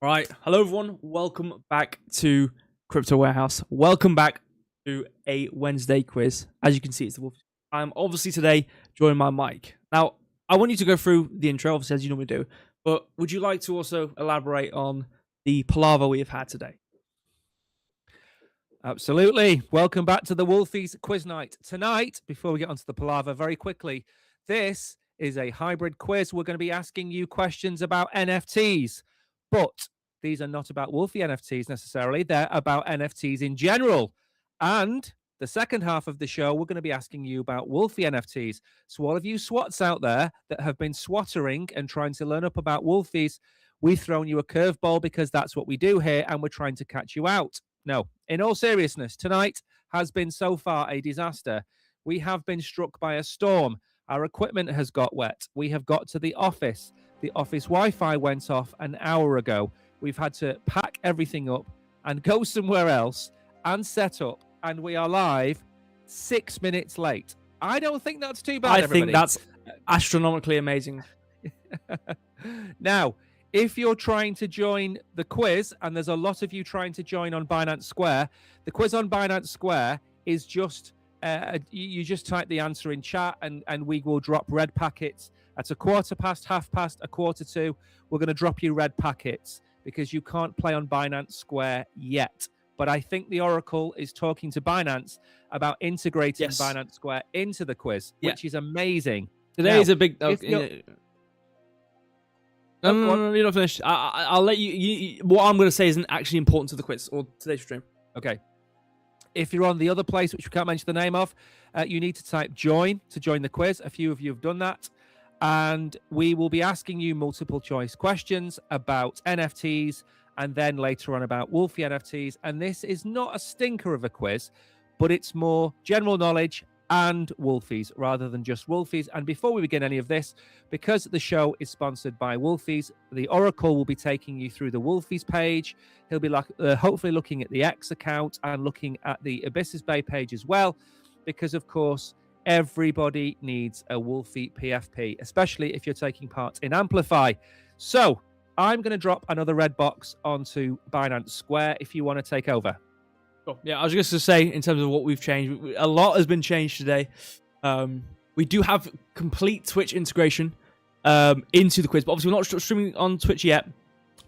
All right. Hello, everyone. Welcome back to Crypto Warehouse. Welcome back to a Wednesday quiz. As you can see, it's the Wolfies. I'm obviously today joined by Mike. Now, I want you to go through the intro, obviously, as you normally do. But would you like to also elaborate on the palaver we have had today? Absolutely. Welcome back to the Wolfies quiz night. Tonight, before we get onto the palaver, very quickly, this is a hybrid quiz. We're going to be asking you questions about NFTs, but these are not about Wolfie NFTs necessarily. They're about NFTs in general. And the second half of the show, we're going to be asking you about Wolfie NFTs. So all of you swats out there that have been swattering and trying to learn up about Wolfies, we've thrown you a curveball because that's what we do here, and we're trying to catch you out. No, in all seriousness, tonight has been so far a disaster. We have been struck by a storm. Our equipment has got wet. We have got to the office. The office Wi-Fi went off an hour ago. We've had to pack everything up and go somewhere else and set up. And we are live 6 minutes late. I don't think that's too bad, I think that's astronomically amazing. Now, if you're trying to join the quiz, and there's a lot of you trying to join on Binance Square, the quiz on Binance Square is just, you just type the answer in chat and we will drop red packets at 1:15, 1:30, 1:45. We're going to drop you red packets because you can't play on Binance Square yet. But I think the Oracle is talking to Binance about integrating Binance Square into the quiz, which is amazing. Today is a big... No, you're not finished. I'll let you... What I'm going to say isn't actually important to the quiz or today's stream. Okay. If you're on the other place, which we can't mention the name of, you need to type join to join the quiz. A few of you have done that. And we will be asking you multiple choice questions about NFTs and then later on about Wolfie NFTs. And this is not a stinker of a quiz, but it's more general knowledge and Wolfies rather than just Wolfies. And before we begin any of this, because the show is sponsored by Wolfies, the Oracle will be taking you through the Wolfies page. He'll be hopefully looking at the X account and looking at the Abysses Bay page as well, because of course, everybody needs a Wolfie PFP, especially if you're taking part in Amplify. So I'm going to drop another red box onto Binance Square if you want to take over. Cool. Yeah, I was just going to say, in terms of what we've changed, a lot has been changed today. We do have complete Twitch integration into the quiz, but obviously we're not streaming on Twitch yet.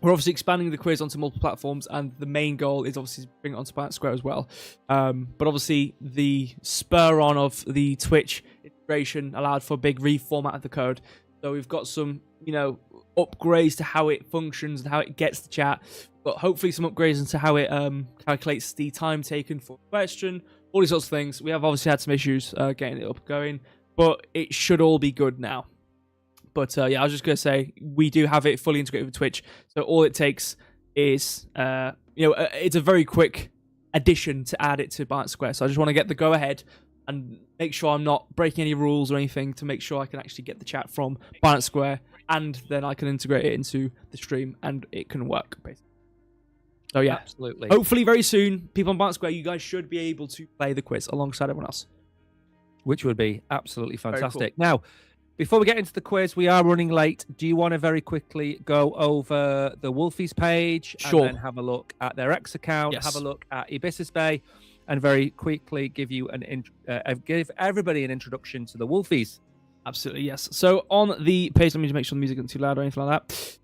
We're obviously expanding the quiz onto multiple platforms, and the main goal is obviously to bring it onto Binance Square as well. But obviously, the spur on of the Twitch integration allowed for a big reformat of the code. So we've got some, upgrades to how it functions and how it gets the chat, but hopefully some upgrades into how it calculates the time taken for a question, all these sorts of things. We have obviously had some issues getting it up and going, but it should all be good now. But yeah, I was just going to say, we do have it fully integrated with Twitch, so all it takes is, it's a very quick addition to add it to Binance Square. So I just want to get the go-ahead and make sure I'm not breaking any rules or anything to make sure I can actually get the chat from Binance Square, and then I can integrate it into the stream and it can work, basically. So yeah, absolutely. Hopefully very soon, people on Binance Square, you guys should be able to play the quiz alongside everyone else. Which would be absolutely fantastic. Cool. Now, before we get into the quiz, we are running late. Do you want to very quickly go over the Wolfies page and then have a look at their X account, have a look at Abysses Bay, and very quickly give you give everybody an introduction to the Wolfies? Absolutely, yes. So on the page, let me just make sure the music isn't too loud or anything like that. As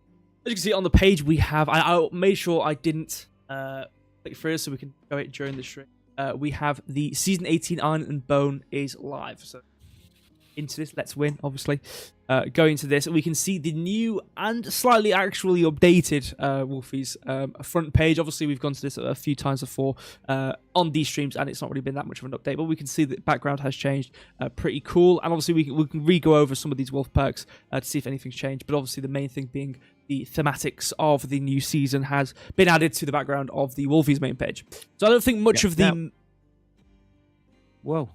you can see on the page, we have... I made sure I didn't click through so we can go it during the stream. We have the Season 18 Iron and Bone is live. So into this, let's win, obviously. Going to this, we can see the new and slightly actually updated Wolfies front page. Obviously, we've gone to this a few times before on these streams, and it's not really been that much of an update, but we can see the background has changed. Pretty cool. And obviously, we can re-go over some of these Wolf perks to see if anything's changed, but obviously the main thing being the thematics of the new season has been added to the background of the Wolfies main page. So I don't think much of the... Whoa.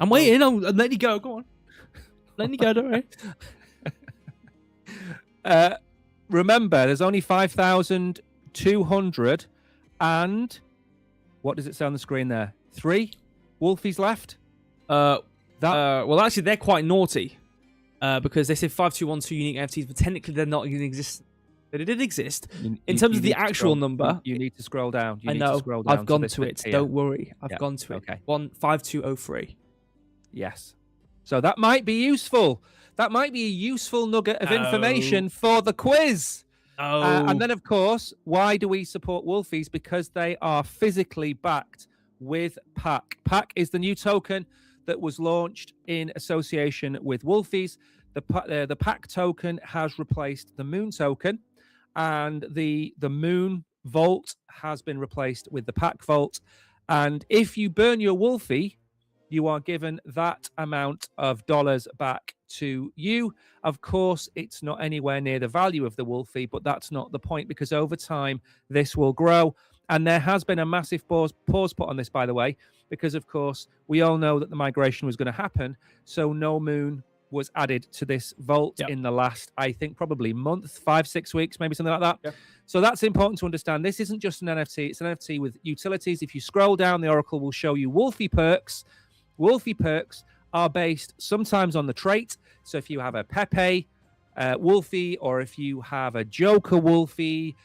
I'm waiting. I'm letting you go. Go on. Letting you go, don't worry. Remember, there's only 5,200 and... What does it say on the screen there? 3 Wolfies left? Well, actually, they're quite naughty. Because they say 5212 unique NFTs, but technically they're not in existence. that it did exist. You In terms of the need to actual scroll- number, you need to scroll down. You I need know. to scroll down I've gone this to bit it. here. Don't worry. I've Yeah, gone to it. okay. 15203. Yes. So that might be useful. That might be a useful nugget of information for the quiz. And then, of course, why do we support Wolfies? Because they are physically backed with PAC. PAC is the new token that was launched in association with Wolfies. The PAC token has replaced the Moon token, and the Moon Vault has been replaced with the PAC Vault. And if you burn your Wolfie, you are given that amount of dollars back to you. Of course, it's not anywhere near the value of the Wolfie, but that's not the point, because over time, this will grow. And there has been a massive pause put on this, by the way, because, of course, we all know that the migration was going to happen. So no Moon was added to this vault in the last, I think, probably month, 5-6 weeks, maybe something like that. Yep. So that's important to understand. This isn't just an NFT. It's an NFT with utilities. If you scroll down, the Oracle will show you Wolfie perks. Wolfie perks are based sometimes on the trait. So if you have a Pepe Wolfie, or if you have a Joker Wolfie,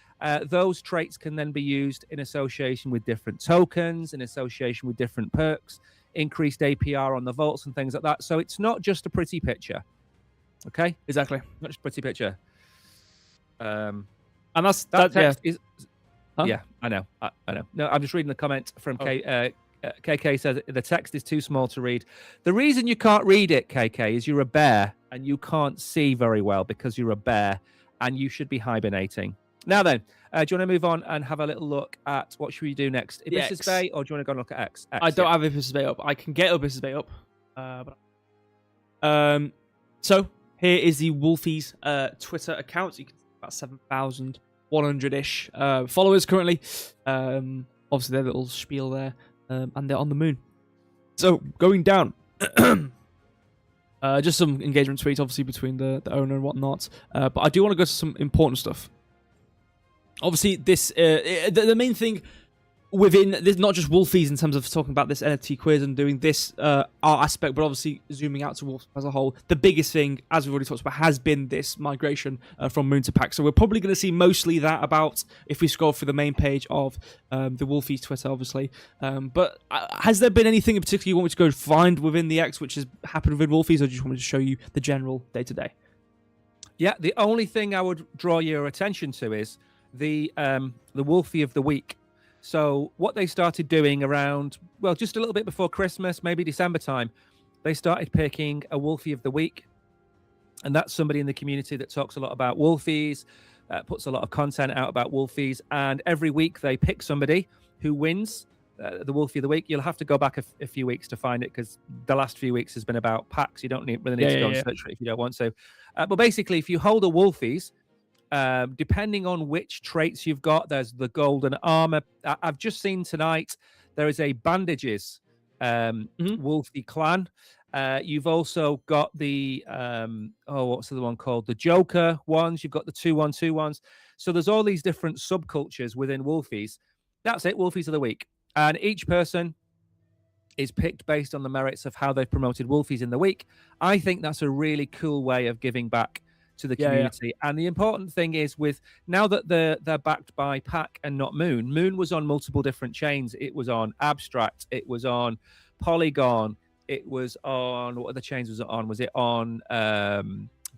those traits can then be used in association with different tokens, in association with different perks, increased APR on the vaults and things like that. So it's not just a pretty picture. Okay? Exactly. Not just a pretty picture. And that text is... Huh? Yeah, I know. I know. No, I'm just reading the comment from KK says the text is too small to read. The reason you can't read it, KK, is you're a bear and you can't see very well because you're a bear and you should be hibernating. Now then, do you want to move on and have a little look at what should we do next? Ibissus Bay, or do you want to go and look at X? I don't have Ibissus Bay up. I can get Ibissus Bay up. So here is the Wolfies Twitter account. You can see about 7,100-ish followers currently. Obviously, their little spiel there. And they're on the moon. So, going down. Just some engagement tweets, obviously, between the owner and whatnot. But I do want to go to some important stuff. Obviously, this the main thing within this, not just Wolfies in terms of talking about this NFT quiz and doing this art aspect, but obviously zooming out to Wolf as a whole. The biggest thing, as we've already talked about, has been this migration from Moon to PAC. So we're probably going to see mostly that about if we scroll through the main page of the Wolfies Twitter, obviously. But has there been anything in particular you want me to go find within the X which has happened within Wolfies, or do you want me to show you the general day-to-day? Yeah, the only thing I would draw your attention to is the Wolfie of the week. So what they started doing around, well, just a little bit before Christmas, maybe December time, they started picking a Wolfie of the week. And that's somebody in the community that talks a lot about Wolfies, puts a lot of content out about Wolfies. And every week they pick somebody who wins the Wolfie of the week. You'll have to go back a few weeks to find it, because the last few weeks has been about packs. You don't really need to go and search for it if you don't want to. But basically, if you hold a Wolfies, depending on which traits you've got, there's the golden armor. I've just seen tonight there is a bandages Wolfie clan. You've also got the what's the other one called? The Joker ones. You've got the 2-1-2 ones. So there's all these different subcultures within Wolfies. That's it, Wolfies of the week. And each person is picked based on the merits of how they've promoted Wolfies in the week. I think that's a really cool way of giving back to the community. And the important thing is, with now that they're backed by PAC and not Moon. Moon was on multiple different chains. It was on Abstract, it was on Polygon, it was on, what other chains was it on? Was it on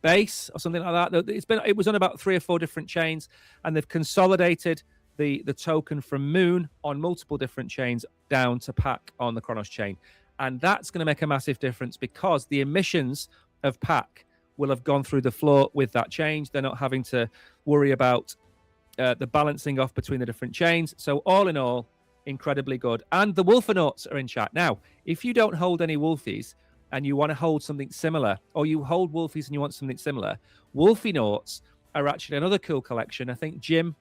Base or something like that? It was on about 3 or 4 different chains, and they've consolidated the token from Moon on multiple different chains down to PAC on the Chronos chain. And that's going to make a massive difference, because the emissions of PAC will have gone through the floor with that change. They're not having to worry about the balancing off between the different chains. So all in all, incredibly good. And the Wolfenauts are in chat. Now, if you don't hold any Wolfies and you want to hold something similar, or you hold Wolfies and you want something similar, Wolfenauts are actually another cool collection. I think Jim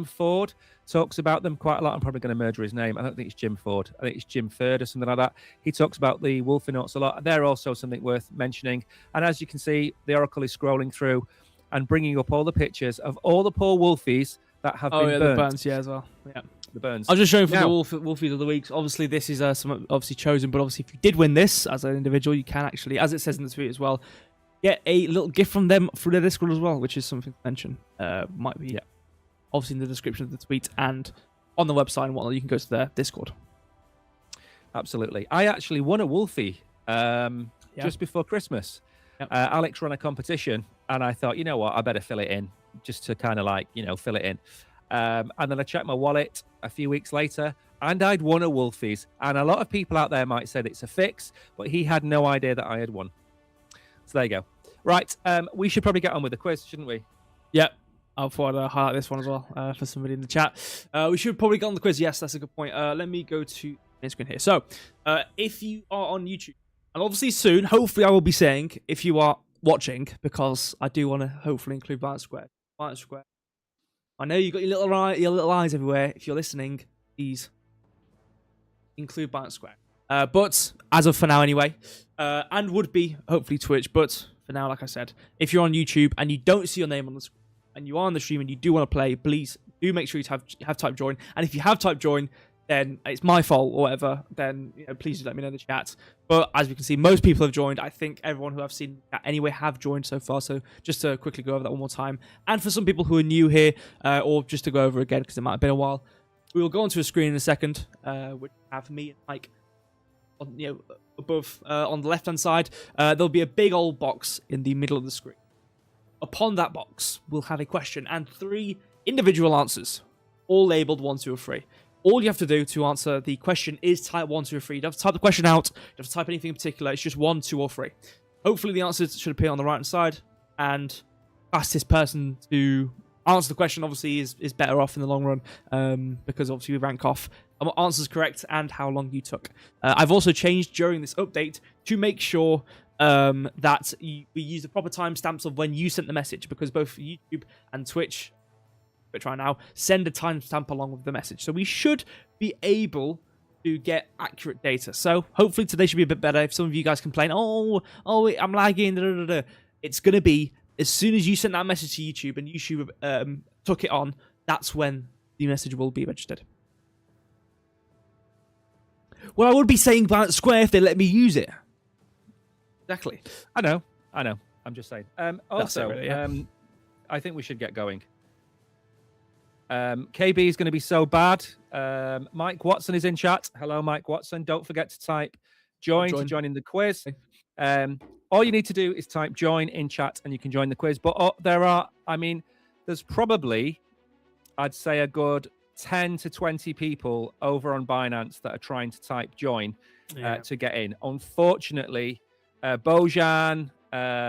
Ford talks about them quite a lot. I'm probably going to murder his name. I don't think it's Jim Ford. I think it's Jim Ford or something like that. He talks about the Wolfenauts a lot. They're also something worth mentioning. And as you can see, the Oracle is scrolling through and bringing up all the pictures of all the poor Wolfies that have been burned. The burns, as well. Yeah, the burns. I'll just show you for the Wolfies of the week. Obviously, this is some obviously chosen, but obviously, if you did win this as an individual, you can actually, as it says in the tweet as well, get a little gift from them through their Discord as well, which is something to mention. Might be obviously in the description of the tweet and on the website and whatnot. You can go to their Discord. Absolutely. I actually won a Wolfie just before Christmas. Yep. Alex ran a competition, and I thought, you know what, I better fill it in just to kind of like, fill it in. And then I checked my wallet a few weeks later, and I'd won a Wolfies. And a lot of people out there might say that it's a fix, but he had no idea that I had won. So there you go. Right. We should probably get on with the quiz, shouldn't we? Yep. I thought I'd highlight this one as well for somebody in the chat. We should probably get on the quiz. Yes, that's a good point. Let me go to the screen here. So, if you are on YouTube, and obviously soon, hopefully I will be saying if you are watching, because I do want to hopefully include Binance Square. Binance Square. I know you've got your little eyes everywhere. If you're listening, please include Binance Square. But as of for now anyway, and would be hopefully Twitch, but for now, like I said, if you're on YouTube and you don't see your name on the screen, and you are on the stream and you do want to play, please do make sure you have typed join. And if you have typed join, then it's my fault or whatever, then please do let me know in the chat. But as we can see, most people have joined. I think everyone who I've seen anyway have joined so far. So just to quickly go over that one more time. And for some people who are new here, or just to go over again, because it might have been a while, we will go onto a screen in a second, which have me and Mike above on the left-hand side. There'll be a big old box in the middle of the screen. Upon that box, we'll have a question and 3 individual answers, all labeled 1, 2, or 3. All you have to do to answer the question is type 1, 2, or 3. You don't have to type the question out. You don't have to type anything in particular. It's just 1, 2, or 3. Hopefully, the answers should appear on the right-hand side. And fastest person to answer the question, obviously, is better off in the long run, because obviously we rank off answers correct and how long you took. I've also changed during this update to make sure that we use the proper timestamps of when you sent the message, because both YouTube and Twitch right now send a timestamp along with the message, so we should be able to get accurate data. So hopefully today should be a bit better. If some of you guys complain, oh I'm lagging, it's gonna be as soon as you sent that message to YouTube and YouTube took it on, that's when the message will be registered. Well, I would be saying Binance Square if they let me use it. Exactly. I know. I'm just saying. Also, really, I think we should get going. KB is going to be so bad. Mike Watson is in chat. Hello, Mike Watson. Don't forget to type join to join in the quiz. All you need to do is type join in chat and you can join the quiz. But there's probably, I'd say, a good 10 to 20 people over on Binance that are trying to type join to get in. Unfortunately, Bojan,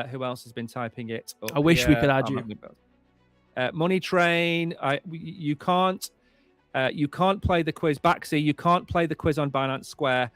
who else has been typing it? I wish we could add you. Money Train, you can't play the quiz. Baxi, you can't play the quiz on Binance Square,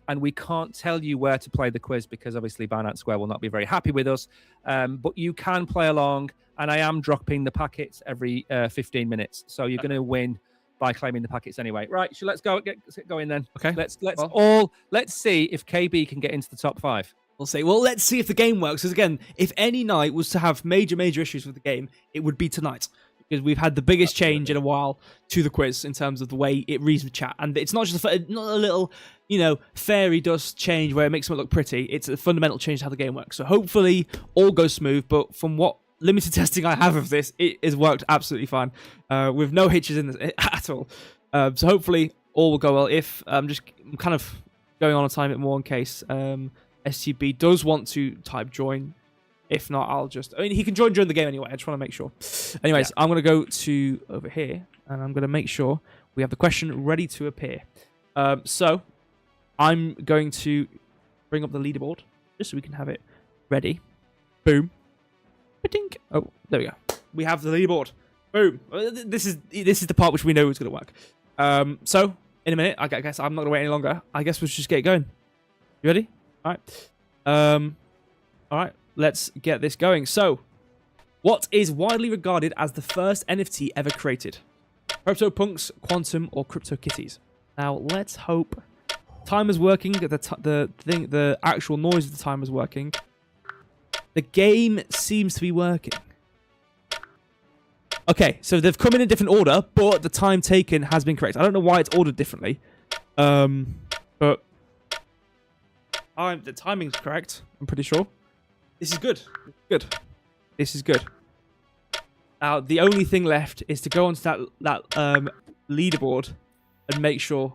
and we can't tell you where to play the quiz because obviously Binance Square will not be very happy with us. But you can play along, and I am dropping the packets every 15 minutes, so you're going to win by claiming the packets anyway. Right, so let's go get going then. Okay. Let's see if KB can get into the top 5. We'll see. Well, let's see if the game works. Because again, if any night was to have major issues with the game, it would be tonight. Because we've had the biggest change in a while to the quiz in terms of the way it reads the chat. And it's not just not a little, fairy dust change where it makes it look pretty. It's a fundamental change to how the game works. So hopefully all goes smooth. But from what limited testing I have of this, it has worked absolutely fine. With no hitches in this at all. So hopefully all will go well. If I'm kind of going on a tiny bit more in case STB does want to type join. If not, he can join during the game anyway. I just want to make sure. Anyways, I'm going to go to over here, and I'm going to make sure we have the question ready to appear. So I'm going to bring up the leaderboard, just so we can have it ready. Boom. Ba-dink. Oh, there we go. We have the leaderboard. Boom. This is the part which we know is going to work. So, in a minute, I guess I'm not going to wait any longer. I guess we'll just get going. You ready? All right, let's get this going. So, what is widely regarded as the first NFT ever created? CryptoPunks, Quantum, or CryptoKitties? Now, let's hope timer's working. The actual noise of the timer's working. The game seems to be working. Okay, so they've come in a different order, but the time taken has been correct. I don't know why it's ordered differently, but the timing's correct, I'm pretty sure. This is good. Good. This is good. Now, the only thing left is to go onto that leaderboard and make sure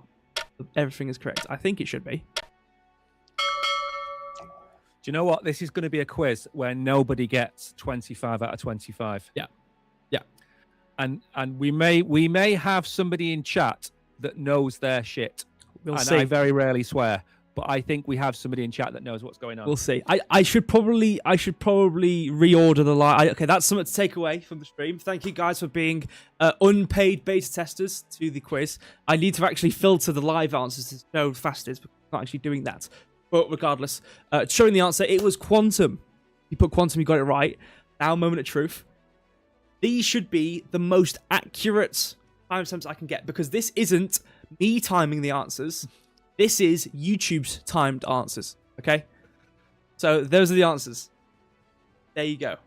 everything is correct. I think it should be. Do you know what? This is going to be a quiz where nobody gets 25 out of 25. Yeah. And we may have somebody in chat that knows their shit. We'll and see. I very rarely swear, but I think we have somebody in chat that knows what's going on. We'll see. I should probably reorder the live. Okay, that's something to take away from the stream. Thank you guys for being unpaid beta testers to the quiz. I need to actually filter the live answers to know fastest because I'm not actually doing that. But regardless, showing the answer, it was quantum. You put quantum, you got it right. Now, moment of truth. These should be the most accurate timestamps I can get because this isn't me timing the answers. This is YouTube's timed answers. Okay? So those are the answers. There you go.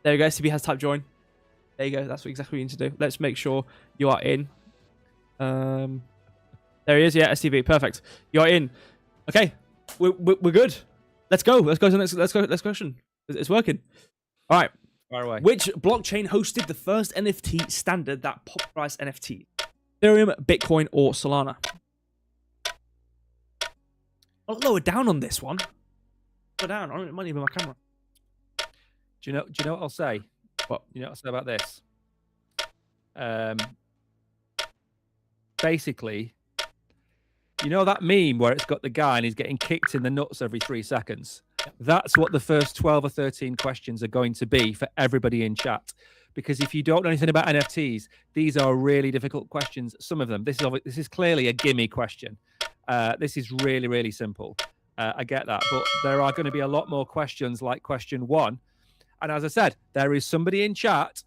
There you go. STB has type join. There you go. That's exactly what you need to do. Let's make sure you are in. There he is. Yeah, STB. Perfect. You are in. Okay. We're good. Let's go. Let's go to the next question. It's working. All right. Far away. Which blockchain hosted the first NFT standard that popularized NFT? Ethereum, Bitcoin, or Solana? I'll lower down on this one. Lower down. I don't might even my camera. Do you know what I'll say? What? You know what I'll say about this? Basically, you know that meme where it's got the guy and he's getting kicked in the nuts every 3 seconds? That's what the first 12 or 13 questions are going to be for everybody in chat. Because if you don't know anything about NFTs, these are really difficult questions. Some of them. This is clearly a gimme question. This is really, really simple. I get that. But there are going to be a lot more questions like question 1. And as I said, there is somebody in chat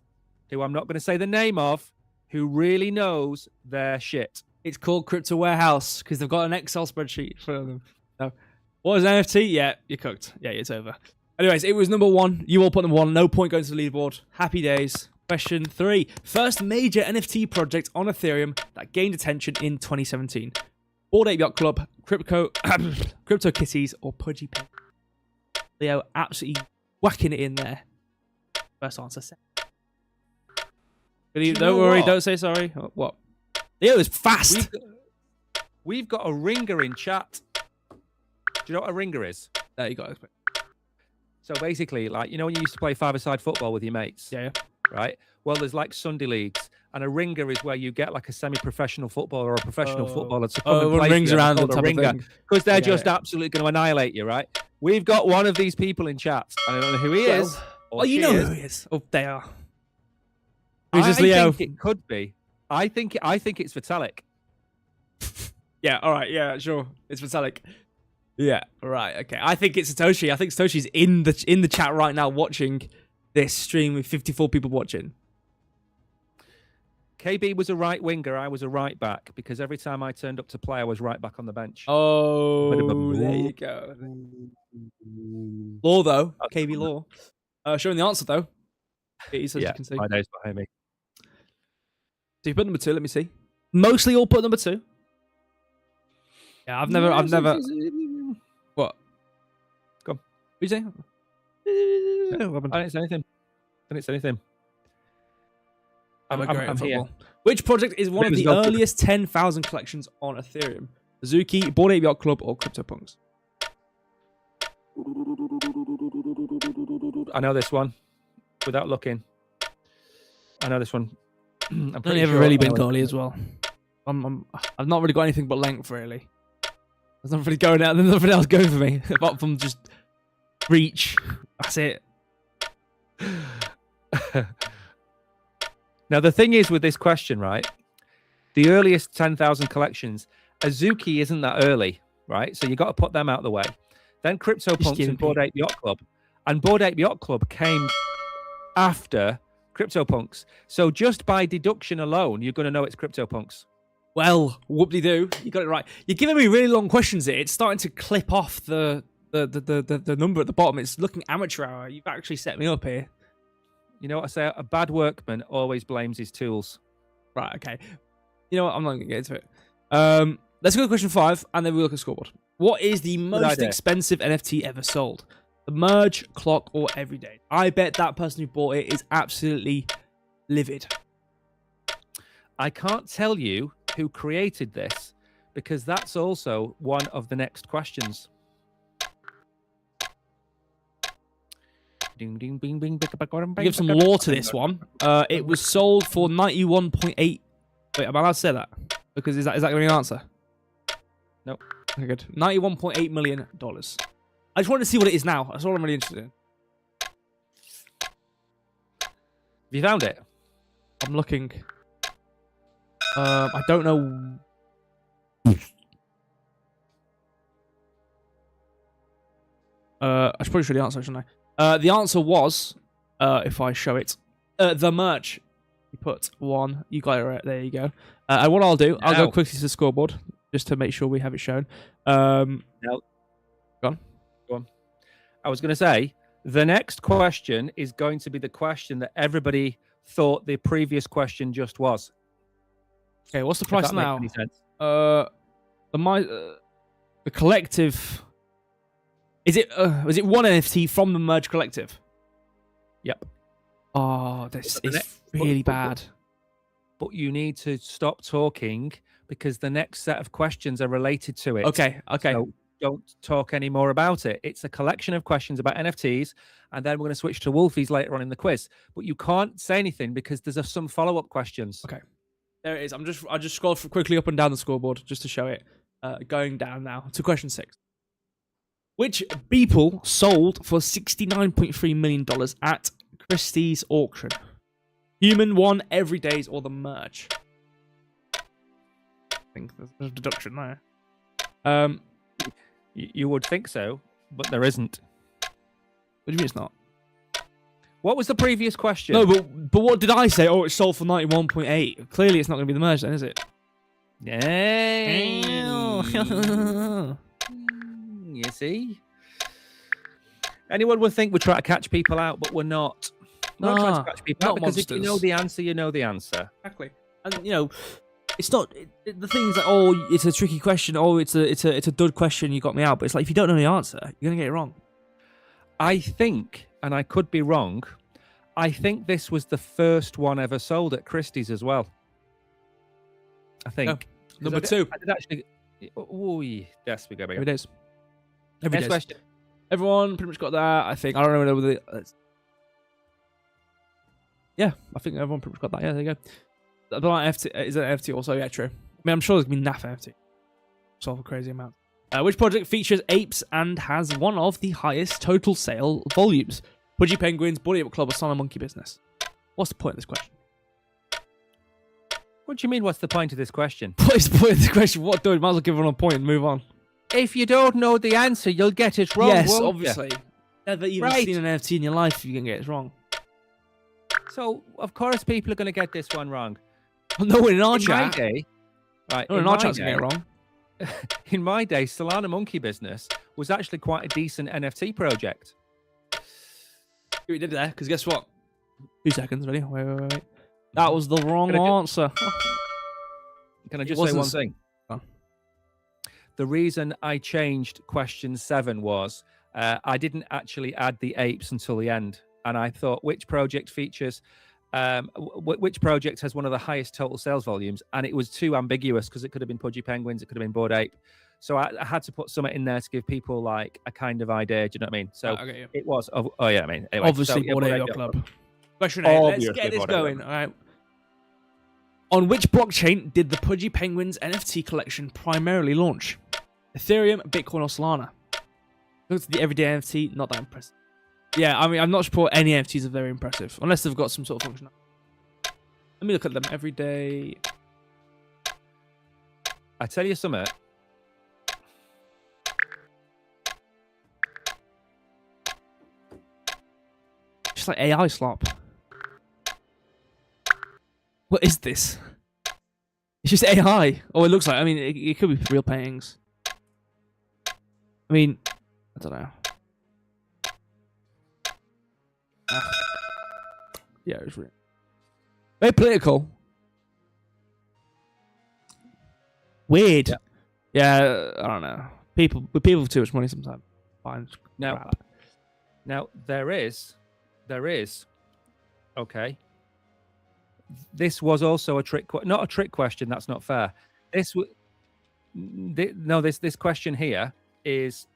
who I'm not going to say the name of who really knows their shit. It's called Crypto Warehouse because they've got an Excel spreadsheet for them. No. What is NFT? Yeah, you're cooked. Yeah, it's over. Anyways, it was number 1. You all put number 1. No point going to the leaderboard. Happy days. Question 3. First major NFT project on Ethereum that gained attention in 2017. Bored Ape Yacht Club, Crypto Kitties, or Pudgy Pig? Leo absolutely whacking it in there. First answer. Don't worry. Don't say sorry. What? Leo is fast. We've got a ringer in chat. Do you know what a ringer is? There you go. So basically, like, you know when you used to play five-a-side football with your mates? Yeah. Right? Well, there's like Sunday leagues, and a ringer is where you get like a semi-professional footballer or a professional footballer to come and play rings around the a ringer, because they're just absolutely going to annihilate you, right? We've got one of these people in chat. I don't know who he is. Oh, you know who he is. Oh, they are. Who's this, Leo? I think it could be. I think it's Vitalik. Yeah, all right. Yeah, sure. It's Vitalik. Yeah, right. Okay. I think it's Satoshi. I think Satoshi's in the chat right now watching this stream with 54 people watching. KB was a right winger. I was a right back because every time I turned up to play, I was right back on the bench. Oh, there you go. Law, though. KB Law. Showing the answer, though. It is, as you can see. My days behind me. So you put number 2. Let me see. Mostly all put number 2. Yeah, I've never. What? Go on. What are you saying? I didn't say anything. I'm here. Which project is one of the earliest 10,000 collections on Ethereum? Azuki, Bored Ape Yacht Club, or CryptoPunks? I know this one without looking. I know this one. I've only ever really been goalie as well. I've not really got anything but length, really. There's nothing really going out. There's nothing else going for me apart from just reach. That's it. Now, the thing is with this question, right? The earliest 10,000 collections, Azuki isn't that early, right? So you got to put them out of the way. Then CryptoPunks and Bored Ape Yacht Club. And Bored Ape Yacht Club came after CryptoPunks. So just by deduction alone, you're going to know it's CryptoPunks. Well, whoop-de-doo. You got it right. You're giving me really long questions here. It's starting to clip off the number at the bottom. It's looking amateur hour. You've actually set me up here. You know what I say? A bad workman always blames his tools. Right, okay. You know what? I'm not going to get into it. Let's go to question 5, and then we'll look at scoreboard. What is the most expensive NFT ever sold? The merge, clock, or everyday. I bet that person who bought it is absolutely livid. I can't tell you who created this because that's also one of the next questions. Ding, ding, bing, bing, Give some lore to this one. It was sold for 91.8. Wait, am I allowed to say that? Because is that going to be an answer? Nope. Okay, good. $91.8 million. I just want to see what it is now. That's all I'm really interested in. Have you found it? I'm looking. I don't know. I should probably show the answer, shouldn't I? The answer was, if I show it, the merch. You put 1. You got it right. There you go. And what I'll do, I'll go quickly to the scoreboard just to make sure we have it shown. No. Go on. I was going to say, the next question is going to be the question that everybody thought the previous question just was. Okay, what's the price now? Makes any sense. The collective. Is it one NFT from the merge collective? Yep. Oh, this is really bad. But you need to stop talking because the next set of questions are related to it. Okay. So don't talk any more about it. It's a collection of questions about NFTs, and then we're going to switch to Wolfies later on in the quiz. But you can't say anything because there's some follow-up questions. Okay. There it is. I just scroll quickly up and down the scoreboard just to show it. Going down now to question 6. Which Beeple sold for $69.3 million at Christie's auction? Human, 1, Everydays, or the merch? I think there's a deduction there. You would think so, but there isn't. What do you mean it's not? What was the previous question? No, but what did I say? Oh, it sold for 91.8. Clearly, it's not going to be the merge then, is it? You see? Anyone would think we're trying to catch people out, but we're not. We're not trying to catch people out because monsters. if you know the answer, you know the answer. Exactly. And, it's not... the things that, it's a tricky question. It's a dud question, you got me out. But it's like, if you don't know the answer, you're going to get it wrong. I think, and I could be wrong, I think this was the first one ever sold at Christie's as well. I think. No. Number 2. I did actually... Oh, yes, we go. Everydays. Next question. Everyone pretty much got that, I think. I don't know whether... Yeah, I think everyone pretty much got that. Yeah, there you go. The NFT, is it an NFT also? Yeah, true. I mean, I'm sure there's going to be NAF NFT. Solve a crazy amount. Which project features apes and has one of the highest total sale volumes? Pudgy Penguins, Body Up Club, or Sonic Monkey Business? What's the point of this question? What do you mean, what's the point of this question? What is the point of this question? What do? Might as well give everyone a point and move on. If you don't know the answer, you'll get it wrong. Yes, won't obviously. You? Never even seen an NFT in your life, you can get it wrong. So, of course, people are going to get this one wrong. Well, no one in our in chat. My day, right, no one in our chat's going to get it wrong. In my day, Solana Monkey Business was actually quite a decent NFT project. We did there, because guess what? 2 seconds, ready? Wait. That was the wrong answer. Can I just say one thing? Oh. The reason I changed question 7 was I didn't actually add the apes until the end. And I thought, which project features, which project has one of the highest total sales volumes? And it was too ambiguous because it could have been Pudgy Penguins, it could have been Bored Ape. So I had to put something in there to give people like a kind of idea. Do you know what I mean? So it was, I mean, anyway, obviously, so, Bored Ape Club. Question 8. Let's get this going. All right. On which blockchain did the Pudgy Penguins NFT collection primarily launch? Ethereum, Bitcoin, or Solana? Look at the everyday NFT, not that impressive. Yeah, I mean, I'm not sure any NFTs are very impressive, unless they've got some sort of functionality. Let me look at them every day. I tell you something. Just like AI slop. What is this? It's just AI. Oh, it looks like. I mean, it could be real paintings. I mean, I don't know. Yeah, it was real. Very political. Weird. Yeah, I don't know. People with too much money sometimes. Fine. Now, Now there is. Okay. This was also a trick. Not a trick question. That's not fair. This This question here is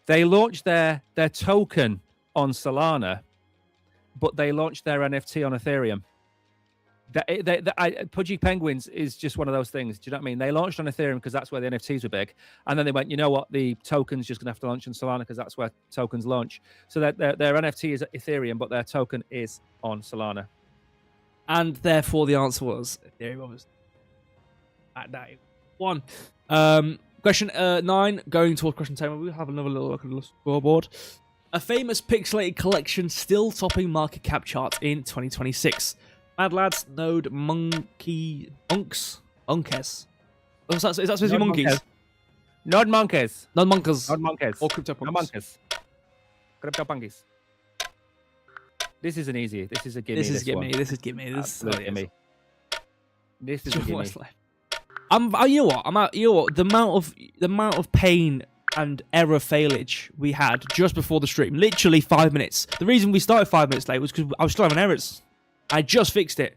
they launched their token on Solana, but they launched their NFT on Ethereum. Pudgy Penguins is just one of those things. Do you know what I mean? They launched on Ethereum because that's where the NFTs were big, and then they went, you know what? The token's just gonna have to launch on Solana because that's where tokens launch. So their NFT is Ethereum, but their token is on Solana. And therefore, the answer was Ethereum, obviously. At that one. Question 9, going towards question 10. We'll have another little look at the scoreboard. A famous pixelated collection still topping market cap charts in 2026. Mad Lads, Node, Monkey, Monks, Monkes. Is that supposed to be monkeys? Node monkeys. Node monkeys. Node monkeys. Or crypto punks. Node monkeys. Crypto punkies. This is an easy. This is a gimme. This is gimme. This is gimme. This is gimme. This is a gimme. You know what? You know what? The amount of pain and error failage we had just before the stream, literally 5 minutes. The reason we started 5 minutes late was because I was still having errors. I just fixed it,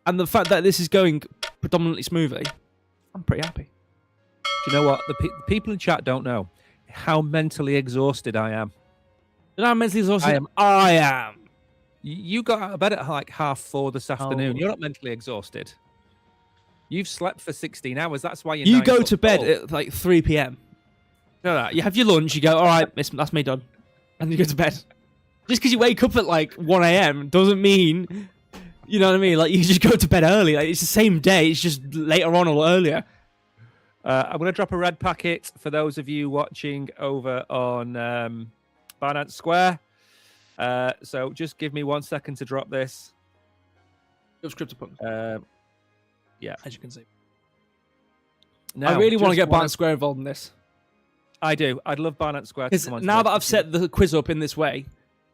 and the fact that this is going predominantly smoothly, I'm pretty happy. Do you know what? The people in chat don't know how mentally exhausted I am. You know how mentally exhausted I am. You got out of bed at like 4:30 this afternoon. You're not mentally exhausted. You've slept for 16 hours. That's why you go to bed at like 3 p.m. You know that? You have your lunch. You go, all right, that's me done, and you go to bed. Just because you wake up at like 1 a.m. doesn't mean, you know what I mean? Like you just go to bed early. Like it's the same day. It's just later on or earlier. I'm going to drop a red packet for those of you watching over on Binance Square. So just give me 1 second to drop this. It was CryptoPunk. Yeah, as you can see. Now, I really want to get Binance Square involved in this. I do. I'd love Binance Square to come on. Now that I've set the quiz up in this way,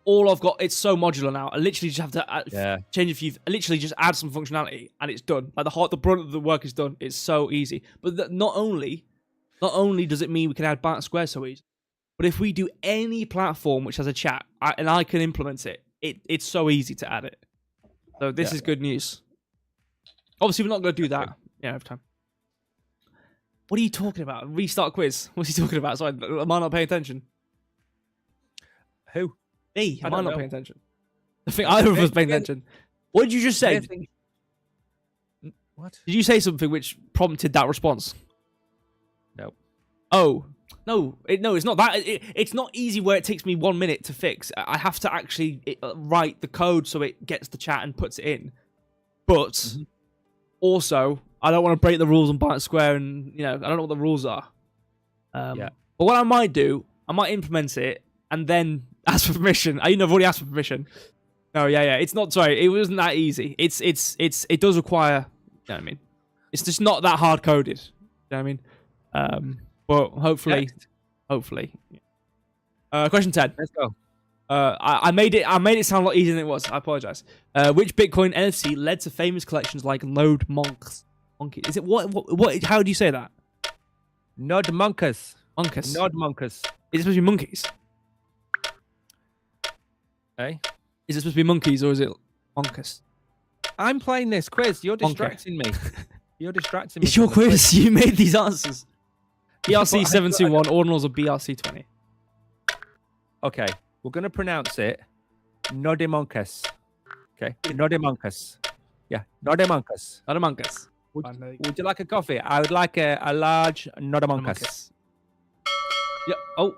all I've got, it's so modular now. I literally just have to change a few. I literally just add some functionality and it's done. Like the brunt of the work is done. It's so easy. But not only does it mean we can add Binance Square so easy, but if we do any platform which has a chat and I can implement it, it's so easy to add it. So this is good news. Obviously, we're not going to do that. Yeah, every time. What are you talking about? Restart quiz. What's he talking about? Sorry, am I not paying attention? Who? Me. Am I not paying attention? I think either of us paying attention. What did you just say? What? Did you say something which prompted that response? No. Oh. No, it's not that. It's not easy where it takes me 1 minute to fix. I have to actually write the code so it gets the chat and puts it in. But also, I don't want to break the rules on Binance Square, and I don't know what the rules are. But what I might do, I might implement it and then ask for permission. I've already asked for permission. No, yeah. It's not. Sorry, it wasn't that easy. It does require. You know what I mean? It's just not that hard coded. You know what I mean? But hopefully. Question 10. Let's go. I made it sound a lot easier than it was. I apologize. Which Bitcoin NFT led to famous collections like Node Monks? Monkey. Is it what? How do you say that? Node Monkeys. Monkeys. Node Monkeys. Is it supposed to be monkeys? Hey? Is it supposed to be monkeys or is it monkeys? I'm playing this quiz. You're distracting me. You're distracting me. It's your quiz. You made these answers. BRC 721, ordinals of BRC 20. Okay, we're going to pronounce it Nodemonkus. Okay, Nodemonkus. Yeah, Nodemonkus. Nodemonkus. Would you like a coffee? I would like a large Nodemonkus. Yeah.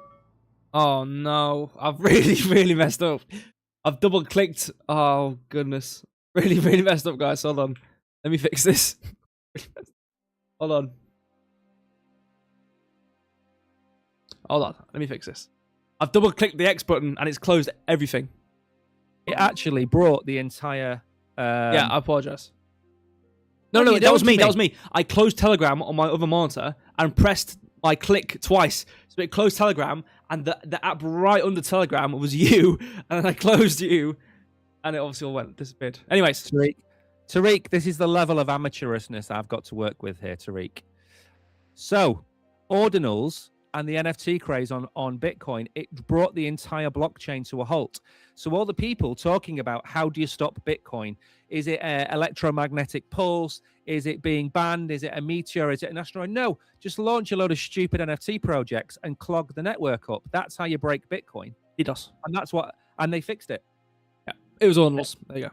Oh no! I've really messed up. I've double clicked. Oh goodness! Really messed up, guys. Hold on. Let me fix this. Hold on. Let me fix this. I've double clicked the X button and it's closed everything. It actually brought the entire. Yeah, I apologize. No, that was me. That was me. I closed Telegram on my other monitor and pressed my click twice. So it closed Telegram and the app right under Telegram was you. And then I closed you and it obviously all disappeared. Anyways. Tariq, this is the level of amateurousness I've got to work with here, Tariq. So, ordinals and the NFT craze on Bitcoin, it brought the entire blockchain to a halt. So all the people talking about how do you stop Bitcoin? Is it an electromagnetic pulse? Is it being banned? Is it a meteor? Is it an asteroid? No, just launch a load of stupid NFT projects and clog the network up. That's how you break Bitcoin. It does. And they fixed it. Yeah, it was ordinals. There you go.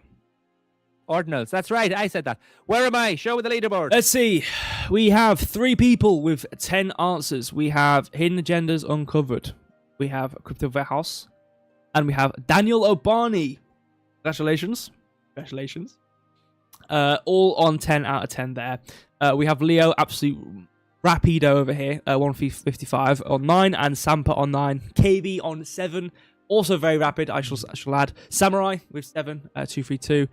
Ordinals. That's right. I said that. Where am I? Show me the leaderboard. Let's see. We have 3 people with 10 answers. We have Hidden Agendas Uncovered. We have Crypto Warehouse. And we have Daniel Obani. Congratulations. Congratulations. All on 10 out of 10 there. We have Leo, absolute rapido over here. 155 on 9. And Sampa on 9. KB on 7. Also very rapid, I shall add. Samurai with 7, 232.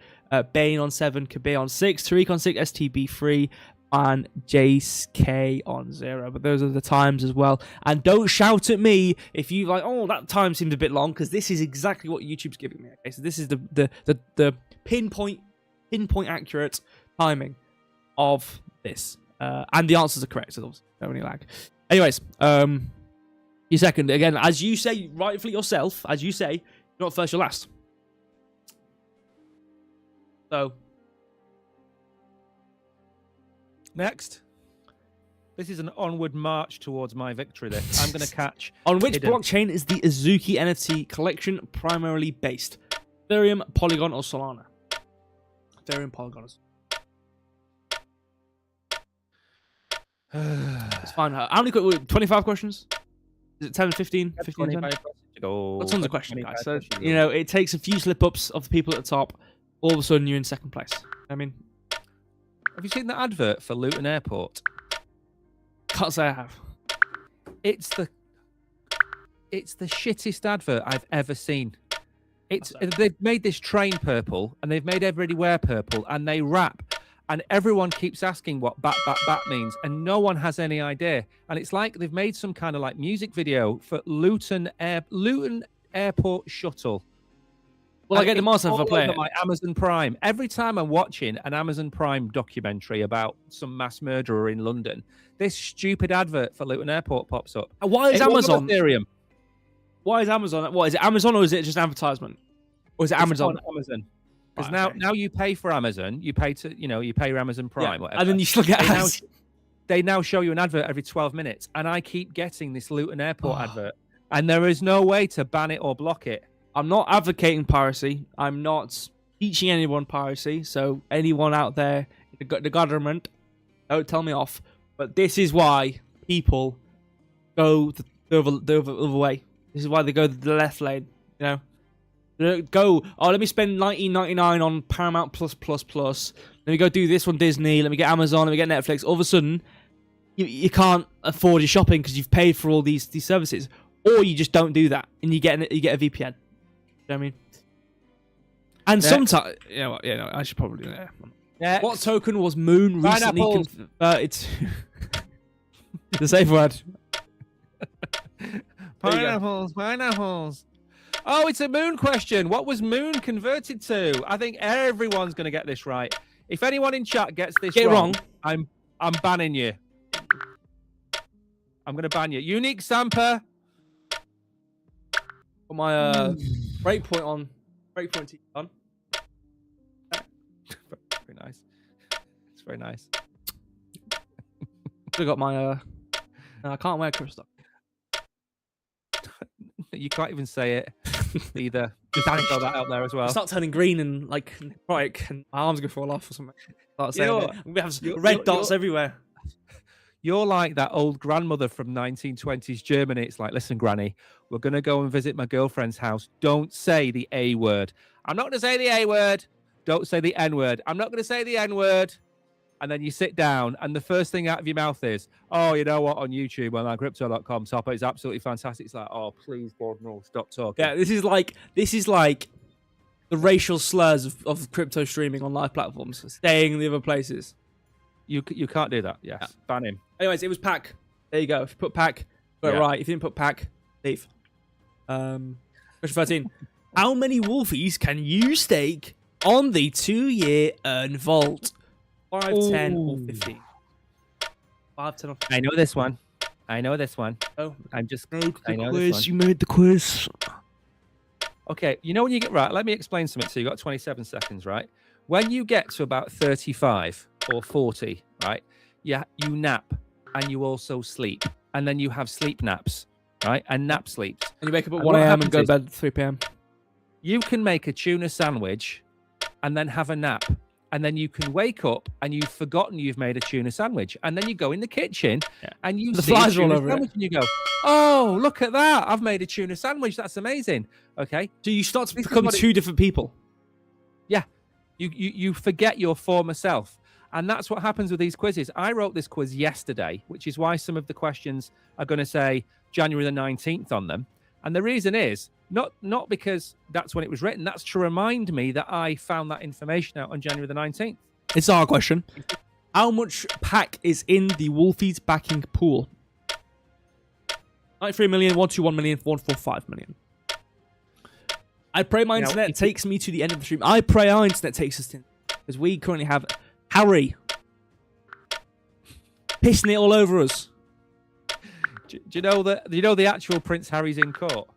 Bane on 7, Kabir on 6, Tariq on 6, STB 3, and Jace K on 0. But those are the times as well. And don't shout at me if you like, oh, that time seemed a bit long, because this is exactly what YouTube's giving me. Okay, so this is the pinpoint accurate timing of this. And the answers are correct, so there's no any lag. Anyways, your second, again, as you say, rightfully yourself, as you say, you're not first, you're last. So, next. This is an onward march towards my victory. This I'm going to catch. On which blockchain is the Azuki NFT collection primarily based? Ethereum, Polygon, or Solana? Ethereum, Polygon. It's fine. How many? 25 questions? Is it 10, 15, 15, 10? Got tons of questions, guys. So, you know, it takes a few slip-ups of the people at the top. All of a sudden, you're in second place. I mean... Have you seen the advert for Luton Airport? Can't say I have. It's the shittest advert I've ever seen. They've made this train purple, and they've made everybody wear purple, and they rap. And everyone keeps asking what bat means, and no one has any idea. And it's like they've made some kind of like music video for Luton Airport Shuttle. Well, I get the monster for playing my Amazon Prime. Every time I'm watching an Amazon Prime documentary about some mass murderer in London, this stupid advert for Luton Airport pops up. Why is Amazon? Ethereum. Why is Amazon? What is it? Amazon, or is it just advertisement? Or is it Amazon? Amazon. Because now you pay for Amazon, you pay your Amazon Prime, whatever. And then you still get ads. They now show you an advert every 12 minutes, and I keep getting this Luton Airport advert, and there is no way to ban it or block it. I'm not advocating piracy. I'm not teaching anyone piracy. So anyone out there, the government, don't tell me off. But this is why people go the other way. This is why they go the left lane. You know, go. Oh, let me spend $19.99 on Paramount Plus. Let me go do this on Disney. Let me get Amazon. Let me get Netflix. All of a sudden, you can't afford your shopping because you've paid for all these services, or you just don't do that and you get a VPN. You know what I mean? And sometimes, I should probably do that. What token was Moon recently converted to? The safe word. Pineapples. Oh, it's a Moon question. What was Moon converted to? I think everyone's going to get this right. If anyone in chat gets this wrong, I'm banning you. I'm going to ban you. Unique Samper. Got my breakpoint on. Breakpoint on. Very nice. It's very nice. I got my. I can't wear crystal. You can't even say it either. Just throw that out there as well. Start turning green and like necrotic, and my arms gonna fall off or something. Start saying it. We have red dots everywhere. You're like that old grandmother from 1920s Germany. It's like, listen, Granny, we're going to go and visit my girlfriend's house. Don't say the A word. I'm not going to say the A word. Don't say the N word. I'm not going to say the N word. And then you sit down, and the first thing out of your mouth is, oh, you know what, on YouTube, on crypto.com, Topper is absolutely fantastic. It's like, oh, please, God, no, stop talking. Yeah, this is like the racial slurs of crypto streaming on live platforms, staying in the other places. You can't do that. Yes. Yeah. Ban him. Anyways, it was Pack. There you go. If you put Pack, got it right. If you didn't put Pack, leave. Question 13. How many Wolfies can you stake on the 2-year Earn Vault? 5, 10, or 15? 5, 10, or 15. I know this one. I know this one. Oh, I know quiz. this one. You made the quiz. Okay, you know when you get right, let me explain something. So you got 27 seconds, right? When you get to about 35 or 40, right? Yeah, you nap and you also sleep. And then you have sleep naps, right? And nap sleeps. And you wake up at And 1 what a.m. and go to happens bed at 3 p.m. You can make a tuna sandwich and then have a nap. And then you can wake up and you've forgotten you've made a tuna sandwich. And then you go in the kitchen and you The see flies a are all tuna over sandwich it. and you go, oh, look at that. I've made a tuna sandwich. That's amazing. Okay. So you start to This is become what two different people. Yeah. You forget your former self. And that's what happens with these quizzes. I wrote this quiz yesterday, which is why some of the questions are going to say January the 19th on them. And the reason is not because that's when it was written. That's to remind me that I found that information out on January the 19th. It's our question. How much pack is in the Wolfies backing pool? 93 million, 121 million, 145 million. I pray my internet takes me to the end of the stream. I pray our internet takes us to, because we currently have Harry pissing it all over us. Do you know the actual Prince Harry's in court?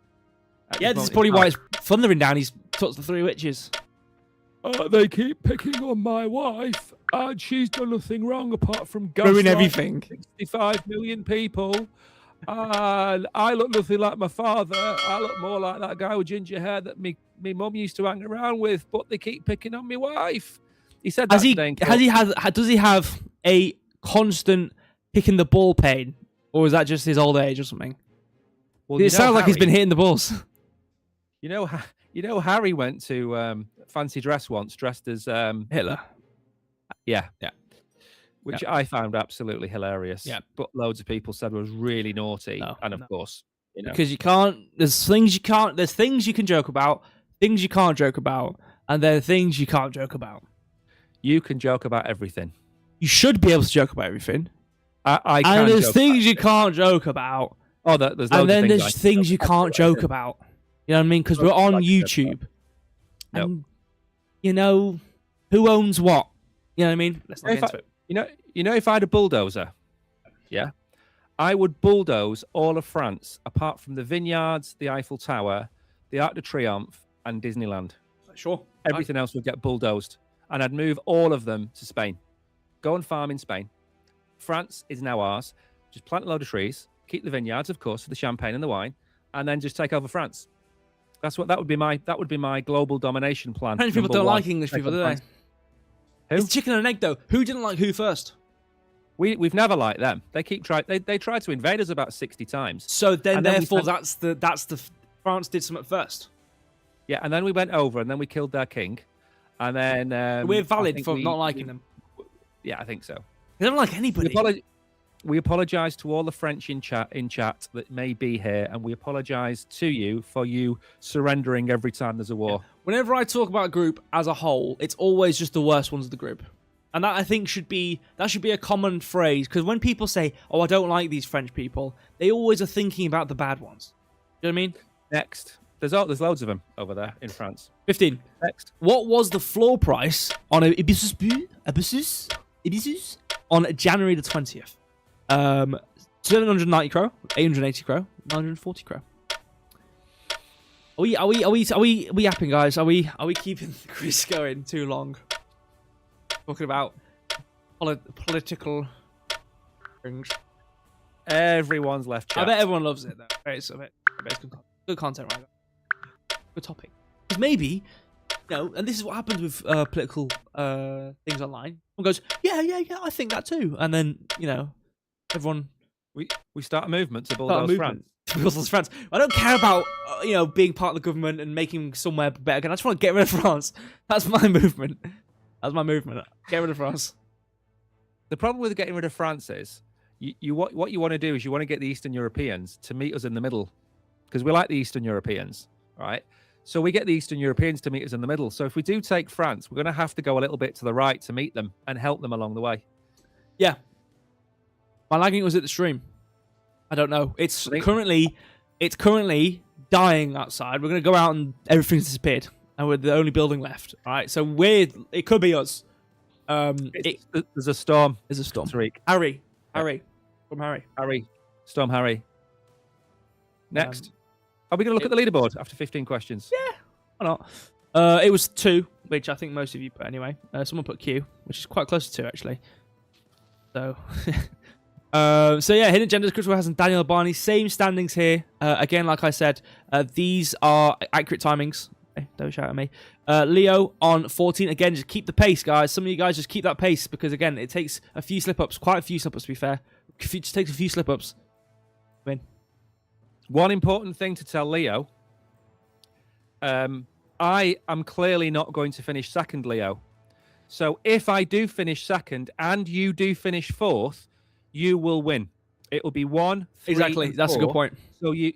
Yeah, this is probably why it's thundering down. He's touched the three witches. They keep picking on my wife, and she's done nothing wrong apart from ruin everything. 65 million people. And I look nothing like my father. I look more like that guy with ginger hair that me mum used to hang around with. But they keep picking on my wife. He said that does he have a constant kicking the ball pain, or is that just his old age or something? Well, it sounds like he's been hitting the balls. You know, Harry went to fancy dress once, dressed as Hitler. Yeah. Which I found absolutely hilarious. Yeah. But loads of people said was really naughty. And of course, because you can't. There's things you can't. There's things you can joke about, things you can't joke about, and there are things you can't joke about. You can joke about everything. You should be able to joke about everything. I can. And there's things you can't joke about. Oh, there's loads and then of there's things you can't joke about. You know what I mean? Because we're on YouTube. And, who owns what? You know what I mean? Let's not get into it. You know, if I had a bulldozer, yeah, I would bulldoze all of France, apart from the vineyards, the Eiffel Tower, the Arc de Triomphe, and Disneyland. Sure. Everything else would get bulldozed. And I'd move all of them to Spain. Go and farm in Spain. France is now ours. Just plant a load of trees, keep the vineyards, of course, for the champagne and the wine, and then just take over France. That would be my global domination plan. French people don't like English people, do they? Who? It's chicken and egg, though. Who didn't like who first? We've never liked them. They tried to invade us about 60 times. So then therefore that's the France did something first. Yeah, and then we went over and then we killed their king. And then we're valid for not liking them. Yeah, I think so. They don't like anybody. We apologise to all the French in chat that may be here, and we apologise to you for you surrendering every time there's a war. Yeah. Whenever I talk about a group as a whole, it's always just the worst ones of the group. And that, I think, should be a common phrase, because when people say, oh, I don't like these French people, they always are thinking about the bad ones. You know what I mean? Next. There's loads of them over there in France. 15. Next. What was the floor price on Ibisus on January the 20th? 790 crow, 880 crow, 940 crow. Are we yapping, guys? Are we keeping the quiz going too long? Talking about political things. Everyone's left chat. I bet everyone loves it though. It's good content, right? Good topic. Because maybe, and this is what happens with political things online. One goes, yeah, I think that too, and then everyone. We start a movement to bulldoze France. Bulldoze France. I don't care about being part of the government and making somewhere better again. I just want to get rid of France. That's my movement. Get rid of France. The problem with getting rid of France is what you want to do is you want to get the Eastern Europeans to meet us in the middle, because we like the Eastern Europeans, right? So we get the Eastern Europeans to meet us in the middle. So if we do take France, we're going to have to go a little bit to the right to meet them and help them along the way. Yeah. My lagging was at the stream. I don't know. It's currently dying outside. We're going to go out and everything's disappeared. And we're the only building left. All right. So it could be us. There's a storm. There's a storm. Tariq. Harry. From Harry. Harry, Storm Harry. Next. Are we going to look at the leaderboard after 15 questions? Yeah, why not? It was 2, which I think most of you put anyway. Someone put Q, which is quite close to 2 actually. So, so yeah, Hidden Agendas, Crystal House, and Daniel Barney, same standings here. Again, like I said, these are accurate timings. Okay, don't shout at me. Leo on 14. Again, just keep the pace, guys. Some of you guys just keep that pace because, again, it takes a few slip-ups. Quite a few slip-ups, to be fair. If it just takes a few slip-ups, win. One important thing to tell Leo. I am clearly not going to finish second, Leo. So if I do finish second and you do finish 4th, you will win. It will be 1, 3, Exactly. and That's 4. a good point. So you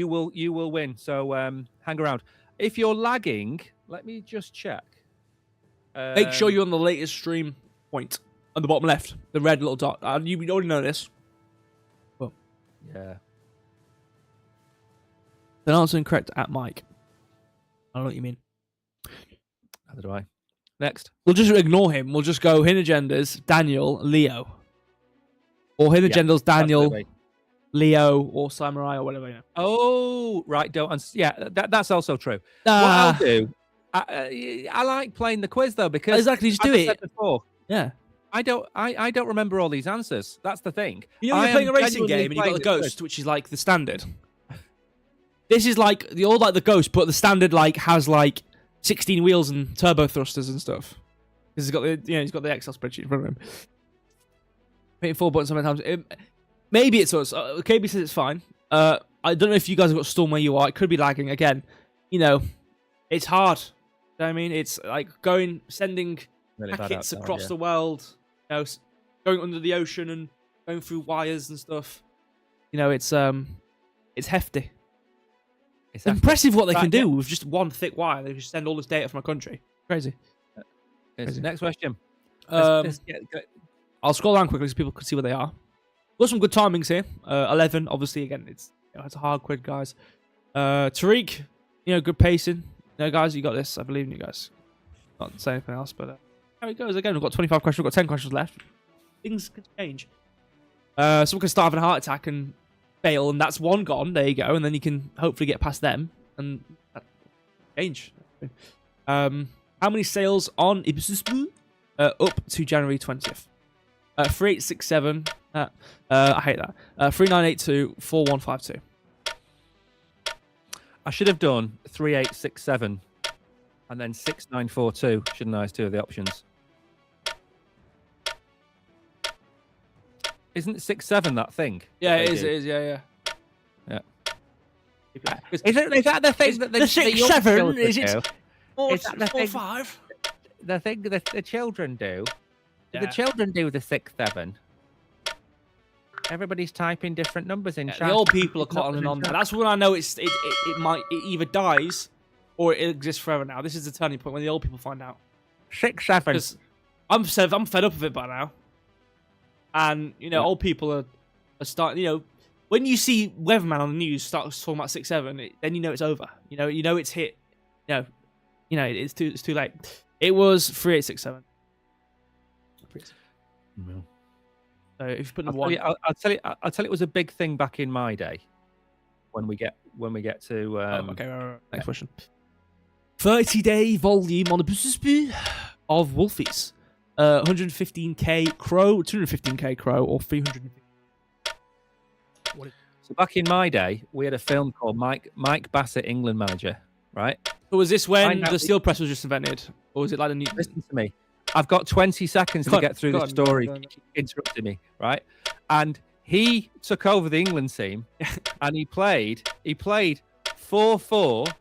will win. So hang around. If you're lagging, let me just check. Make sure you're on the latest stream point on the bottom left, the red little dot. You already know this. Well, yeah. The answer incorrect at Mike. I don't know what you mean. Neither do I. Next. We'll just ignore him. We'll just go Hidden Agendas, Daniel, Leo. Or Hidden Agendas, Daniel, absolutely. Leo, or Samurai, or whatever. You know. Oh, right. That's also true. What I'll do, I like playing the quiz though because exactly, just do as I it. said before, Yeah. I don't remember all these answers. That's the thing. You know, you're playing a racing game and you've got the Ghost, which is like the standard. This is like the Ghost, but the standard like has like 16 wheels and turbo thrusters and stuff. Because he's got the Excel spreadsheet in front of him. Hitting 4 buttons sometimes. Maybe it's us. KB says it's fine. I don't know if you guys have got Storm where you are. It could be lagging again. It's hard. You know what I mean? It's like sending really packets across the world. Going under the ocean and going through wires and stuff. It's hefty. It's impressive what they can do with just one thick wire. They just send all this data from a country. Crazy. Next question. I'll scroll down quickly so people can see where they are. Got some good timings here. 11, obviously, again, it's a hard quiz, guys. Tariq, good pacing. Guys, you got this. I believe in you guys. Not saying anything else, but how it goes. Again, we've got 25 questions. We've got 10 questions left. Things can change. Someone can start having a heart attack and fail, and that's one gone. There you go. And then you can hopefully get past them and change. How many sales on Ibis up to January 20th? 3867. I hate that. 3982 4152. I should have done 3867 and then 6942, shouldn't I, as 2 of the options? Isn't 67 that thing? Yeah, it is, yeah. Is that the thing that the 6-7 is it? Is that the thing, 4-5? the thing that the children do? Yeah. The children do the 6-7. Everybody's typing different numbers in chat. The old people are cottoning on that. That's when I know it either dies or it exists forever now. This is the turning point when the old people find out. 6-7. I'm fed up of it by now. And old people are starting. When you see Weatherman on the news start talking about 6-7, then you know it's over. It's hit. It's too late. It was 3867. No. So if you put the one, I'll tell you, it was a big thing back in my day. When we get to okay, right. Next question. 30-day volume on the business of Wolfies. 115k crow, 215k crow, or 350. So back in my day, we had a film called Mike Bassett, England Manager, right? So was this when the steel press was just invented, or was it like the new? Listen to me. I've got 20 seconds to get through the story. Go on. Keep interrupting me, right? And he took over the England team, and he played 4-4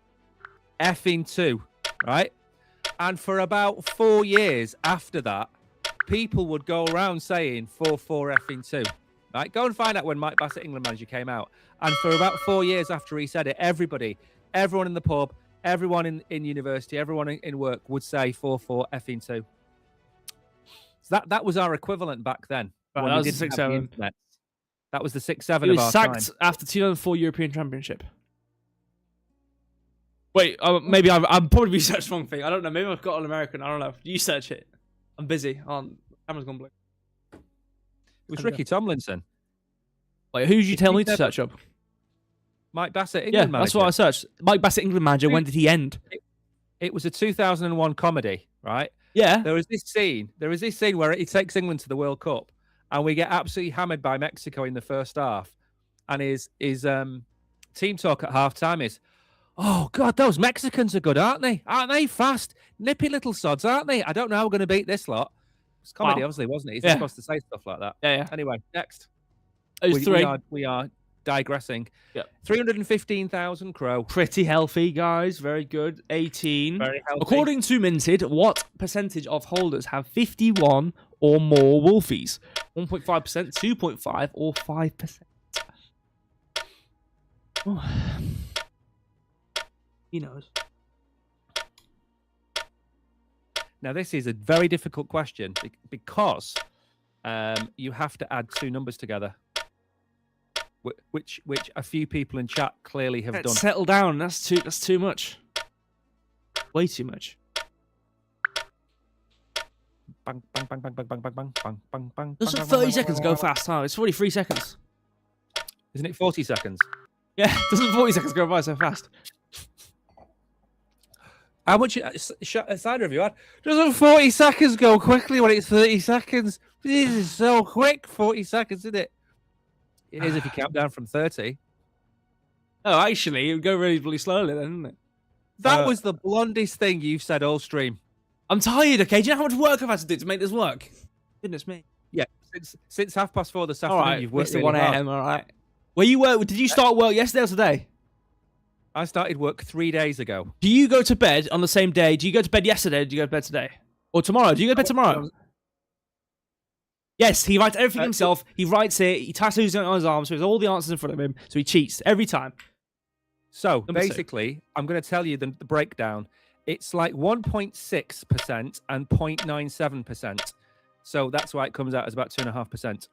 effing 2, right? And for about 4 years after that, people would go around saying 4-4 effing 2. Right? Go and find out when Mike Bassett, England Manager, came out. And for about 4 years after he said it, everyone in the pub, everyone in university, everyone in work would say 4-4 effing 2. So that was our equivalent back then. Right, that was the 6-7. That was the 6-7 He of was our sacked time. after 2004 European Championship. Wait, maybe I'm probably researched the wrong thing. I don't know. Maybe I've got an American. I don't know. You search it. I'm busy. Camera's gone blue. It was Ricky Tomlinson. Wait, who did you If tell you've me to never- search up? Mike Bassett, Yeah, England manager. that's what I searched. Mike Bassett, England manager. When did he end? It was a 2001 comedy, right? Yeah. There was this scene where he takes England to the World Cup, and we get absolutely hammered by Mexico in the first half. And his team talk at halftime is, "Oh God, those Mexicans are good, aren't they? Aren't they fast, nippy little sods, aren't they? I don't know how we're going to beat this lot." It's comedy, Wow. obviously, wasn't it? He's Yeah. supposed to say stuff like that. Yeah. Anyway, next. It was 3. We are digressing. Yeah. 315,000 crow. Pretty healthy, guys. Very good. 18. Very healthy. According to Minted, what percentage of holders have 51 or more Wolfies? 1.5%, 2.5, or 5%? Oh. He knows. Now, this is a very difficult question because you have to add 2 numbers together, which a few people in chat clearly have done. Settle down. That's too much. Way too much. Bang, bang, bang, bang, bang, bang, bang, bang, bang, bang, bang. Doesn't 30 seconds go fast? Huh? It's 43 seconds. Isn't it 40 seconds? Yeah, doesn't 40 seconds go by so fast? How much aside of you had? Doesn't 40 seconds go quickly when it's 30 seconds? This is so quick, 40 seconds, isn't it? It is if you count down from 30. Oh, actually, it would go really slowly then, didn't it? That was the blondest thing you've said all stream. I'm tired, okay? Do you know how much work I've had to do to make this work? Goodness me. Yeah, since 4:30 this afternoon, All right, you've worked Mr. really 1 hard. a.m., all right. Where you work? Did you start work yesterday or today? I started work 3 days ago. Do you go to bed on the same day? Do you go to bed yesterday or do you go to bed today? Or tomorrow? Do you go to bed tomorrow? Yes, he writes everything himself. He writes it. He tattoos it on his arm, so he has all the answers in front of him. So he cheats every time. So Number 2. basically, I'm going to tell you the breakdown. It's like 1.6% and 0.97%. So that's why it comes out as about 2.5%.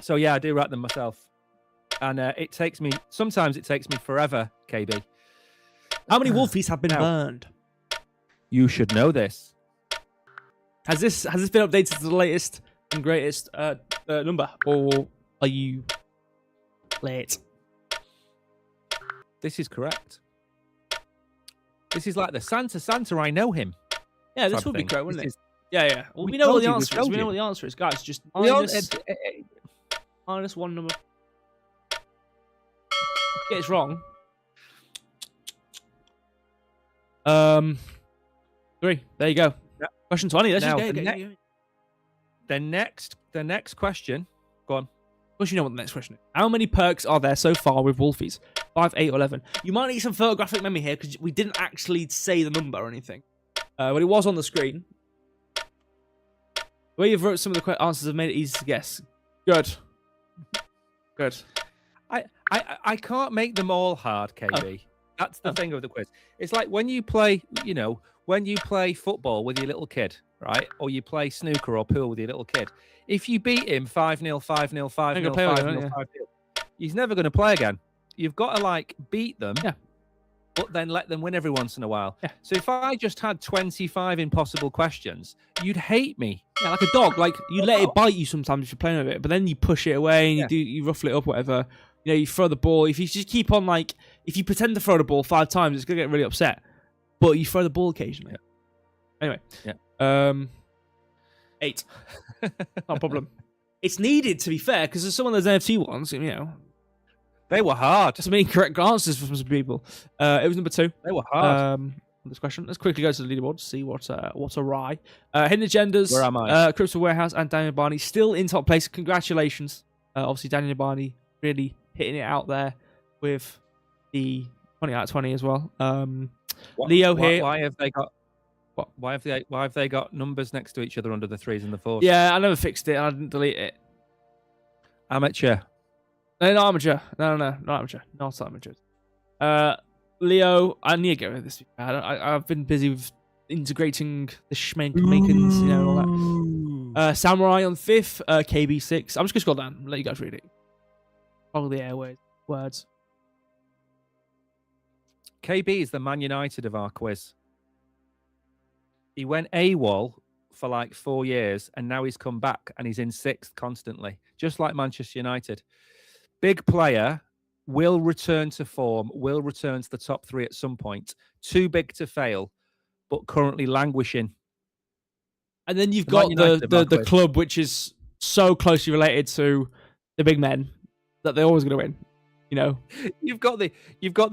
So yeah, I do write them myself. And sometimes it takes me forever, KB. How many Wolfies have been burned? You should know this. Has this been updated to the latest and greatest number, or are you late? This is correct. This is like the Santa, I know him. Yeah, this type would be thing. great, wouldn't This it? Yeah. Well, We we know what told the you, we answer is. told We know you. what the answer is, guys. Just We all- minus 1 number. Get it wrong. 3. There you go. Yeah. Question 20. Let's Now, just the go. The next question. Go on. Of course, you know what the next question is. How many perks are there so far with Wolfies? 5, 8, or 11? You might need some photographic memory here because we didn't actually say the number or anything. But it was on the screen. The way you've wrote some of the answers have made it easy to guess. Good. Good. I can't make them all hard, KB. That's the thing of the quiz. It's like when you play, when you play football with your little kid, right? Or you play snooker or pool with your little kid. If you beat him 5-0, 5-0, 5-0, 5-0, 5-0, he's never going to play again. You've got to beat them, but then let them win every once in a while. Yeah. So if I just had 25 impossible questions, you'd hate me. Yeah, like a dog. Like you let it bite you sometimes if you're playing with it, but then you push it away and you ruffle it up, whatever. You throw the ball. If you just keep on if you pretend to throw the ball 5 times, it's gonna get really upset. But you throw the ball occasionally. Yeah. Anyway, 8. Not a problem. It's needed, to be fair, because there's some of those NFT ones, They were hard. some incorrect answers from some people. It was number 2. They were hard. This question. Let's quickly go to the leaderboard to see what's awry. Hidden Agendas, Where am I? Crypto Warehouse, and Daniel Barney still in top place. Congratulations. Obviously, Daniel Barney really hitting it out there with the 20 out of 20 as well. Leo here. Why have they got? What? Why have they got numbers next to each other under the 3s and the 4s? Yeah, I never fixed it. And I didn't delete it. Amateur. No, not amateur. No, not amateur. Not amateur. Leo, I need to get rid of this. I've been busy with integrating the schmankmakins, and all that. Samurai on 5th, KB 6. I'm just gonna scroll down and let you guys read it. Follow the airways words. KB is the Man United of our quiz. He went AWOL for like 4 years, and now he's come back and he's in 6th constantly, just like Manchester United. Big player, will return to form, will return to the top 3 at some point. Too big to fail, but currently languishing. And then you've The Man got United, the club, which is so closely related to the big men that they're always going to win. You know, You've got the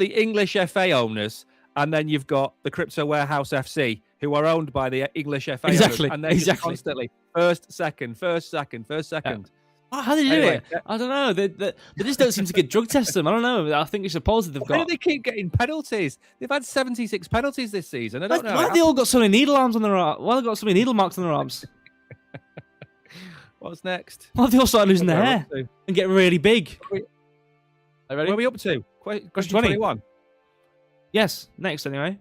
English FA owners, and then you've got the Crypto Warehouse FC, who are owned by the English FA Exactly, owners, and they're just exactly. constantly first, second. Oh, how did they do Anyway, it? I don't know. They just don't seem to get drug tested them. I don't know. I think it's a positive they've Why do got. they keep getting penalties? They've had 76 penalties this season. I don't know. Why have they all got so many needle arms on their arms? Why have they got so many needle marks on their arms? What's next? Why have they all started losing their Where are we hair up to? and getting really big? Are Are you ready? Where are we up to? Question 20. 21. Yes, next anyway.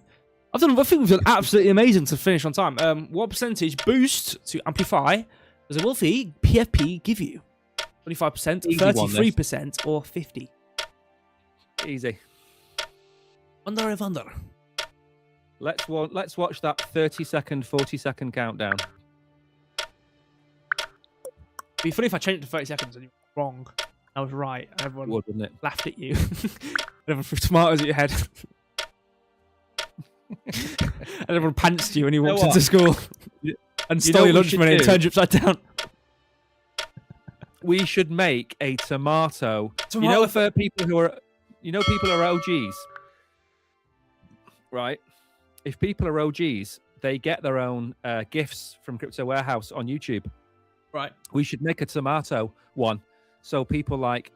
I think we've done absolutely amazing to finish on time. What percentage boost to amplify does a Wolfie PFP give you? 25%, Easy one, this. 33%, or 50%? Easy. Under of under. Let's watch that 30-second, 40-second countdown. It'd be funny if I changed it to 30 seconds and you were wrong. I was right. And everyone Wouldn't it? laughed at you. Everyone threw tomatoes at your head. And everyone pantsed you when you walked what? into school. And stole know your what we lunch should money and do? turned you upside down. We should make a tomato. You Tomato know, for people who are, people are OGs, right? If people are OGs, they get their own gifts from Crypto Warehouse on YouTube. Right. We should make a tomato one, so people like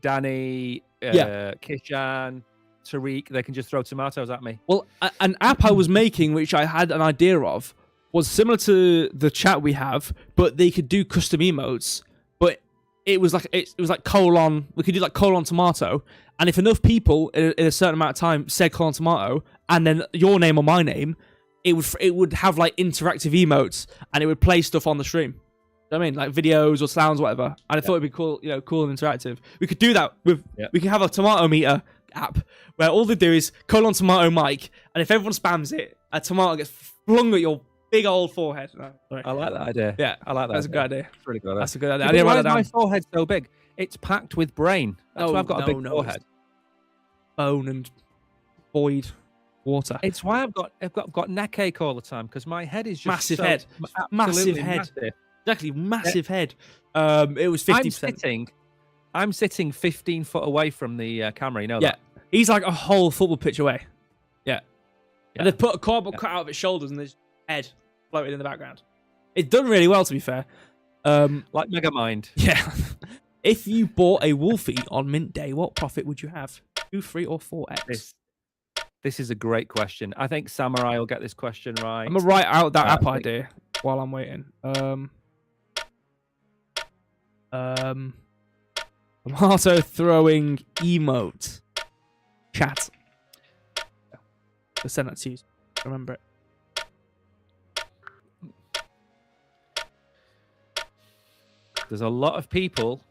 Danny, Kishan, Tariq, they can just throw tomatoes at me. Well, an app I was making, which I had an idea of, was similar to the chat we have, but they could do custom emotes. But it was like colon. We could do like colon tomato, and if enough people in a certain amount of time said colon tomato, and then your name or my name, it would have like interactive emotes, and it would play stuff on the stream. You know what I mean, like videos or sounds, whatever. And I thought it'd be cool, cool and interactive. We could do that with. We can have a tomato meter app where all they do is colon tomato mic, and if everyone spams it, a tomato gets flung at your big old forehead. No, I like that idea. Yeah, I like that. That's a good idea. It's really good. That's a good idea. Yeah, I didn't why write is that down. my forehead so big? It's packed with brain. That's why I've got a big forehead. Bone and void water. It's why I've got neck ache all the time, because my head is just Massive so head. Massive absolutely head. massive. Exactly, massive head. It was 50%. I'm sitting 15 foot away from the camera. You know that? He's like a whole football pitch away. Yeah. And they've put a cardboard cut out of his shoulders and his head floating in the background. It's done really well, to be fair. Like Megamind. Yeah. If you bought a Wolfie on Mint Day, what profit would you have? 2, 3, or 4x? This is a great question. I think Samurai will get this question right. I'm gonna write out that app idea while I'm waiting. Tomato throwing emote. Chat. I'll send that to you. Remember it. There's a lot of people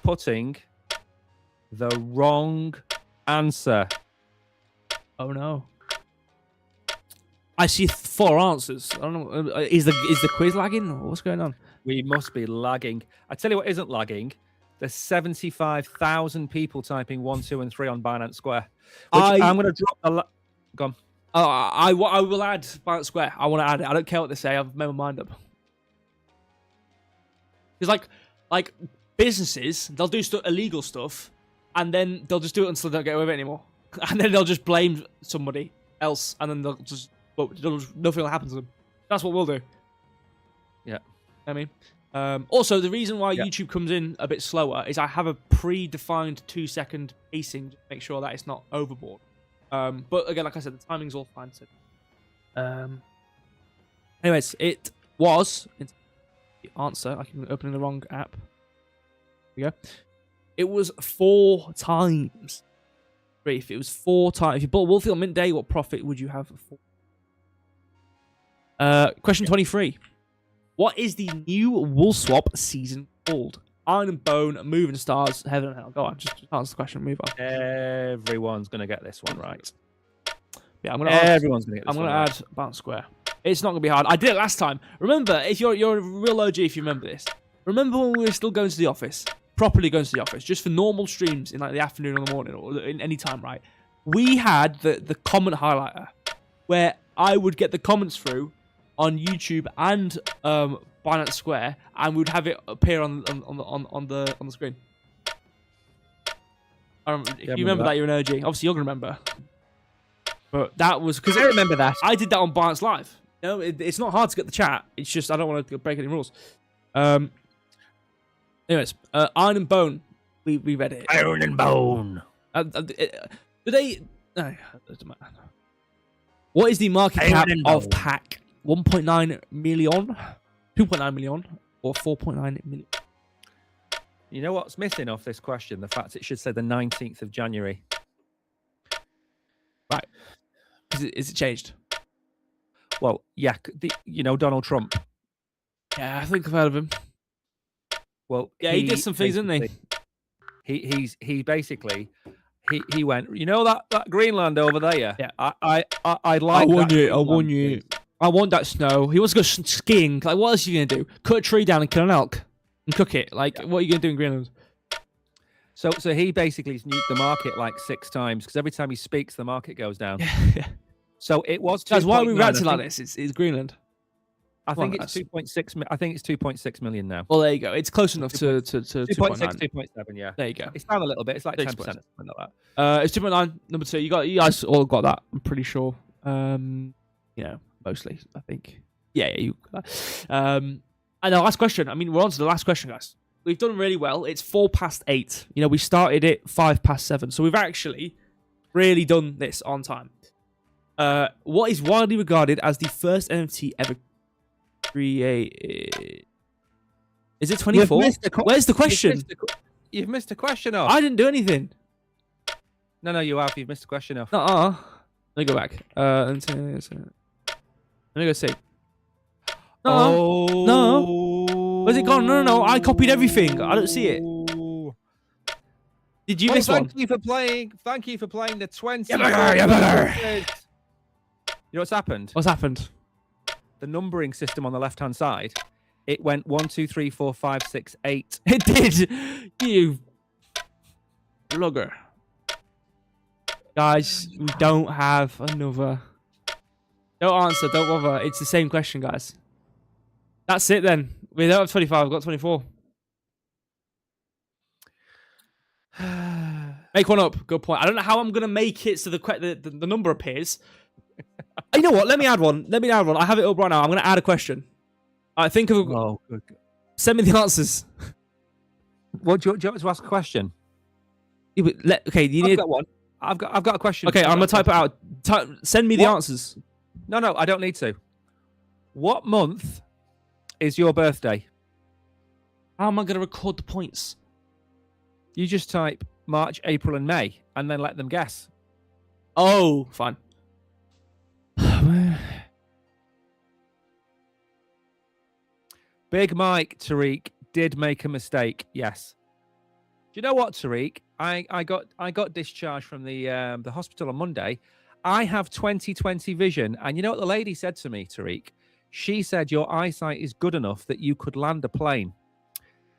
putting the wrong answer. Oh no. I see 4 answers. I don't know. Is the quiz lagging? Or what's going on? We must be lagging. I tell you what isn't lagging. There's 75,000 people typing 1, 2, and 3 on Binance Square. I'm going to drop a Go on. I will add Binance Square. I want to add it. I don't care what they say. I've made my mind up. Because like businesses, they'll do illegal stuff, and then they'll just do it until they don't get away with it anymore, and then they'll just blame somebody else, and then nothing will happen to them. That's what we'll do. Yeah. I mean, also the reason why YouTube comes in a bit slower is I have a predefined 2-second pacing to make sure that it's not overboard. But again, like I said, the timing's all fine. So, anyways, it was the answer. I can open the wrong app. There we go. It was 4 times. If it was 4 times, if you bought Wolfie on Mint Day, what profit would you have for? Question 23. What is the new Wool Swap season called? Iron and Bone, Moving Stars, Heaven and Hell. Go on, just answer the question. Move on. Everyone's going to get this one right. Yeah, everyone's going to get this one add Bounce Square. It's not going to be hard. I did it last time. Remember, if you're a real OG, if you remember this. Remember when we were still going to the office? Properly going to the office. Just for normal streams in like the afternoon or the morning or in any time, right? We had the comment highlighter where I would get the comments through on YouTube and Binance Square, and we would have it appear on the screen. If you remember that, you're an OG. Obviously, you're gonna remember. But that was because I remember that. I did that on Binance Live. You know, it's not hard to get the chat. It's just I don't want to break any rules. Anyways, Iron and Bone. We read it. Iron and Bone. Do they? No, it doesn't matter. What is the market cap of PAC? 1.9 million, 2.9 million, or 4.9 million? You know what's missing off this question? The fact it should say the 19th of January. Right. Is it changed? Well, yeah. Donald Trump. Yeah, I think I've heard of him. Well, yeah, he did some things, didn't he? He basically he went. You know that Greenland over there. Yeah. I like. I want it. I want you. I want that snow. He wants to go skiing. Like, what else are you gonna do? Cut a tree down and kill an elk and cook it. Like, what are you gonna do in Greenland? So he basically nuked the market like 6 times because every time he speaks, the market goes down. Yeah. So it was. That's why we reacted like this. It's Greenland. I think it's 2.6. I think it's 2.6 million now. Well, there you go. It's close enough to 2.6, 2.7. Yeah. There you go. It's down a little bit. It's like 10%. Something like that. It's 2.9. Number 2. You guys all got that. I'm pretty sure. Mostly. I think. Yeah. You. And the last question. I mean, we're on to the last question, guys. We've done really well. It's 8:04. We started it 7:05, so we've actually really done this on time. What is widely regarded as the first NFT ever created? Is it 24? Where's the question? You've missed a question off. I didn't do anything. No, you have. You've missed a question off. Let me go back. Let me go see. No. Where's it gone? No. I copied everything. I don't see it. Did you miss one? Thank you for playing the 20. You know what's happened? What's happened? The numbering system on the left-hand side, it went 1, 2, 3, 4, 5, 6, 8. It did. You blogger. Guys, we don't have another. Don't answer. Don't bother. It's the same question, guys. That's it then. We don't have 25. We've got 24. Make one up. Good point. I don't know how I'm going to make it so the number appears. You know what? Let me add one. I have it up right now. I'm going to add a question. I think of. Oh, good. Send me the answers. What do you want to ask a question? Yeah, but okay, you need. I've got one. I've got a question. Okay, I'm going to type it out. Send me the answers. No, I don't need to. What month is your birthday? How am I going to record the points? You just type March, April, and May, and then let them guess. Oh, fine. Big Mike, Tariq, did make a mistake. Yes. Do you know what, Tariq? I got discharged from the hospital on Monday. I have 20/20 vision, and you know what the lady said to me, Tariq? She said your eyesight is good enough that you could land a plane.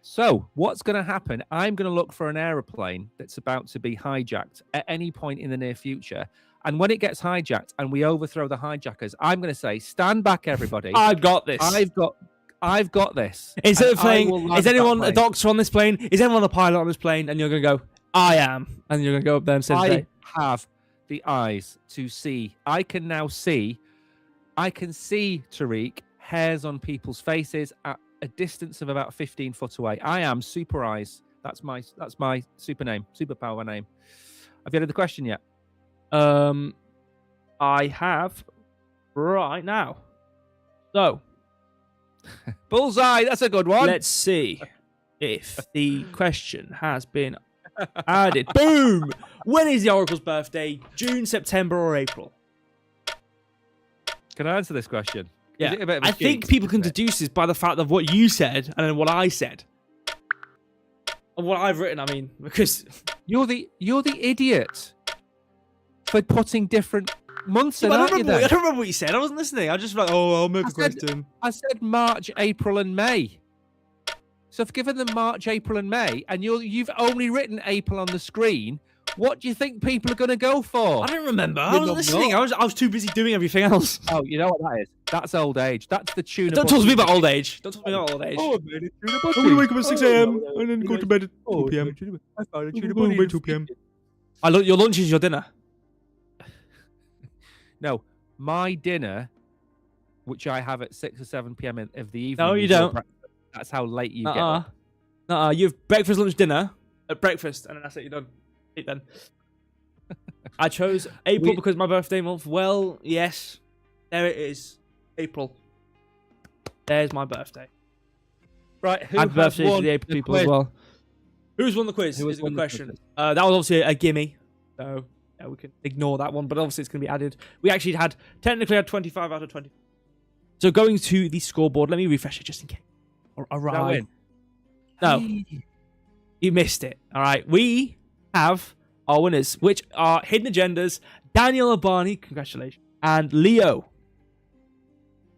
So what's going to happen? I'm going to look for an aeroplane that's about to be hijacked at any point in the near future. And when it gets hijacked and we overthrow the hijackers, I'm going to say, stand back, everybody. I've got this. I've got this. Instead of saying, is anyone a doctor on this plane? Is anyone a pilot on this plane? And you're going to go, I am. And you're going to go up there and say, I have the eyes to see. I can now see. I can see, Tariq, hairs on people's faces at a distance of about 15 foot away. I am Super Eyes. That's my superpower name. Have you heard the question yet? I have right now. So, bullseye. That's a good one. Let's see if the question has been added. Boom! When is the Oracle's birthday? June, September, or April? Can I answer this question? Yeah, I think people can deduce this by the fact of what you said and then what I said. And what I've written, I mean, because you're the idiot for putting different Munson, I aren't you then? don't remember what you said. I wasn't listening. I was just like, oh, I'll make a question. I said March, April, and May. So I've given them March, April, and May, and you've only written April on the screen. What do you think people are going to go for? I don't remember. I wasn't listening. I was too busy doing everything else. Oh, you know what that is? That's old age. That's the tuna. Don't talk to me about old age. Don't talk to me about old age. Oh, I made a tuna I'm going to wake up at 6 a.m. and then go to bed at 2 p.m. I found a tuna Go to bed at 2 p.m. Your lunch is your dinner. No, my dinner, which I have at 6 or 7 p.m. of the evening. No, you don't. That's how late you get. You have breakfast, lunch, dinner at breakfast, and then that's it. You're done. Eat then. I chose April because my birthday month. Well, yes, there it is. April. There's my birthday. Right, who Happy has birthday to won the April people quiz? as well. Who's won the quiz? Is a good question. That was obviously a gimme, so yeah, we can ignore that one. But obviously, it's going to be added. We actually technically had 25 out of 20. So going to the scoreboard, let me refresh it just in case. All right. No, you missed it. All right, we have our winners, which are Hidden Agendas, Daniel Abani, congratulations, and Leo.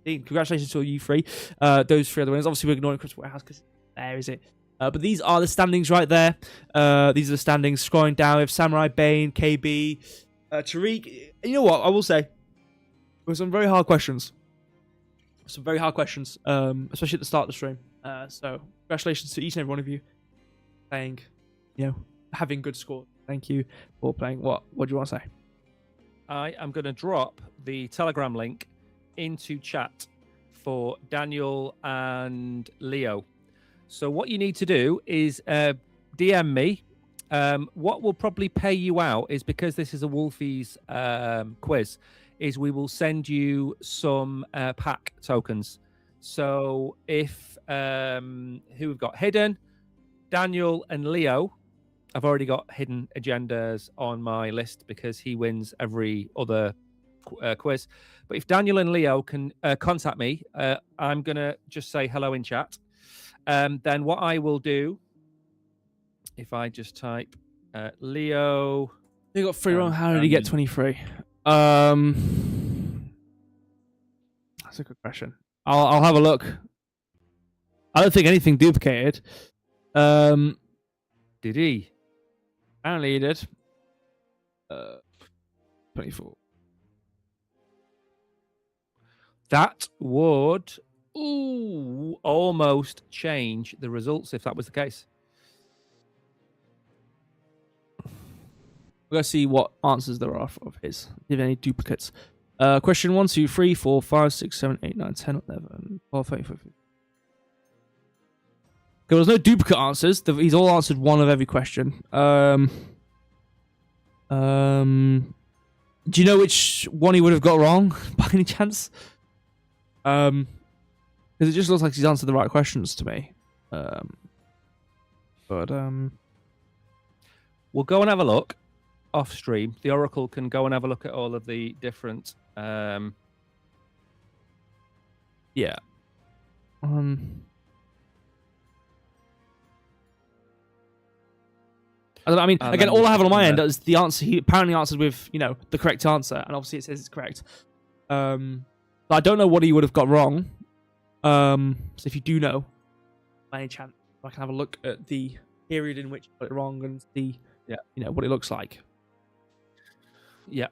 Congratulations to you three. Those three other winners. Obviously, we're ignoring Chris Warehouse because there is it. But these are the standings right there. These are the standings. Scrolling down, we have Samurai, Bane, KB, Tariq. You know what? I will say, there were some very hard questions. Especially at the start of the stream. So, congratulations to each and every one of you playing, having good scores. Thank you for playing. What do you want to say? I am going to drop the Telegram link into chat for Daniel and Leo. So what you need to do is DM me. What will probably pay you out is, because this is a Wolfies quiz, is we will send you some pack tokens. So if who we've got? Hidden, Daniel and Leo. I've already got Hidden Agendas on my list because he wins every other quiz. But if Daniel and Leo can contact me, I'm going to just say hello in chat. Then what I will do, if I just type Leo... You got 3 wrong. How did he get 23? That's a good question. I'll have a look. I don't think anything duplicated. Did he? Apparently he did. 24. That would almost change the results if that was the case. We're going to see what answers there are of his. If any duplicates. Question 1, 2, 3, 4, 5, 6, 7, 8, 9, 10, 11, 12, 13, 14. There was no duplicate answers. He's all answered one of every question. Do you know which one he would have got wrong by any chance? Because it just looks like he's answered the right questions to me. We'll go and have a look off stream. The Oracle can go and have a look at all of the different. Yeah. I mean, again, all I have on my end is the answer. He apparently answered with, the correct answer, and obviously it says it's correct. But I don't know what he would have got wrong. So if you do know, by any chance, I can have a look at the period in which he got it wrong and see, what it looks like. Yeah.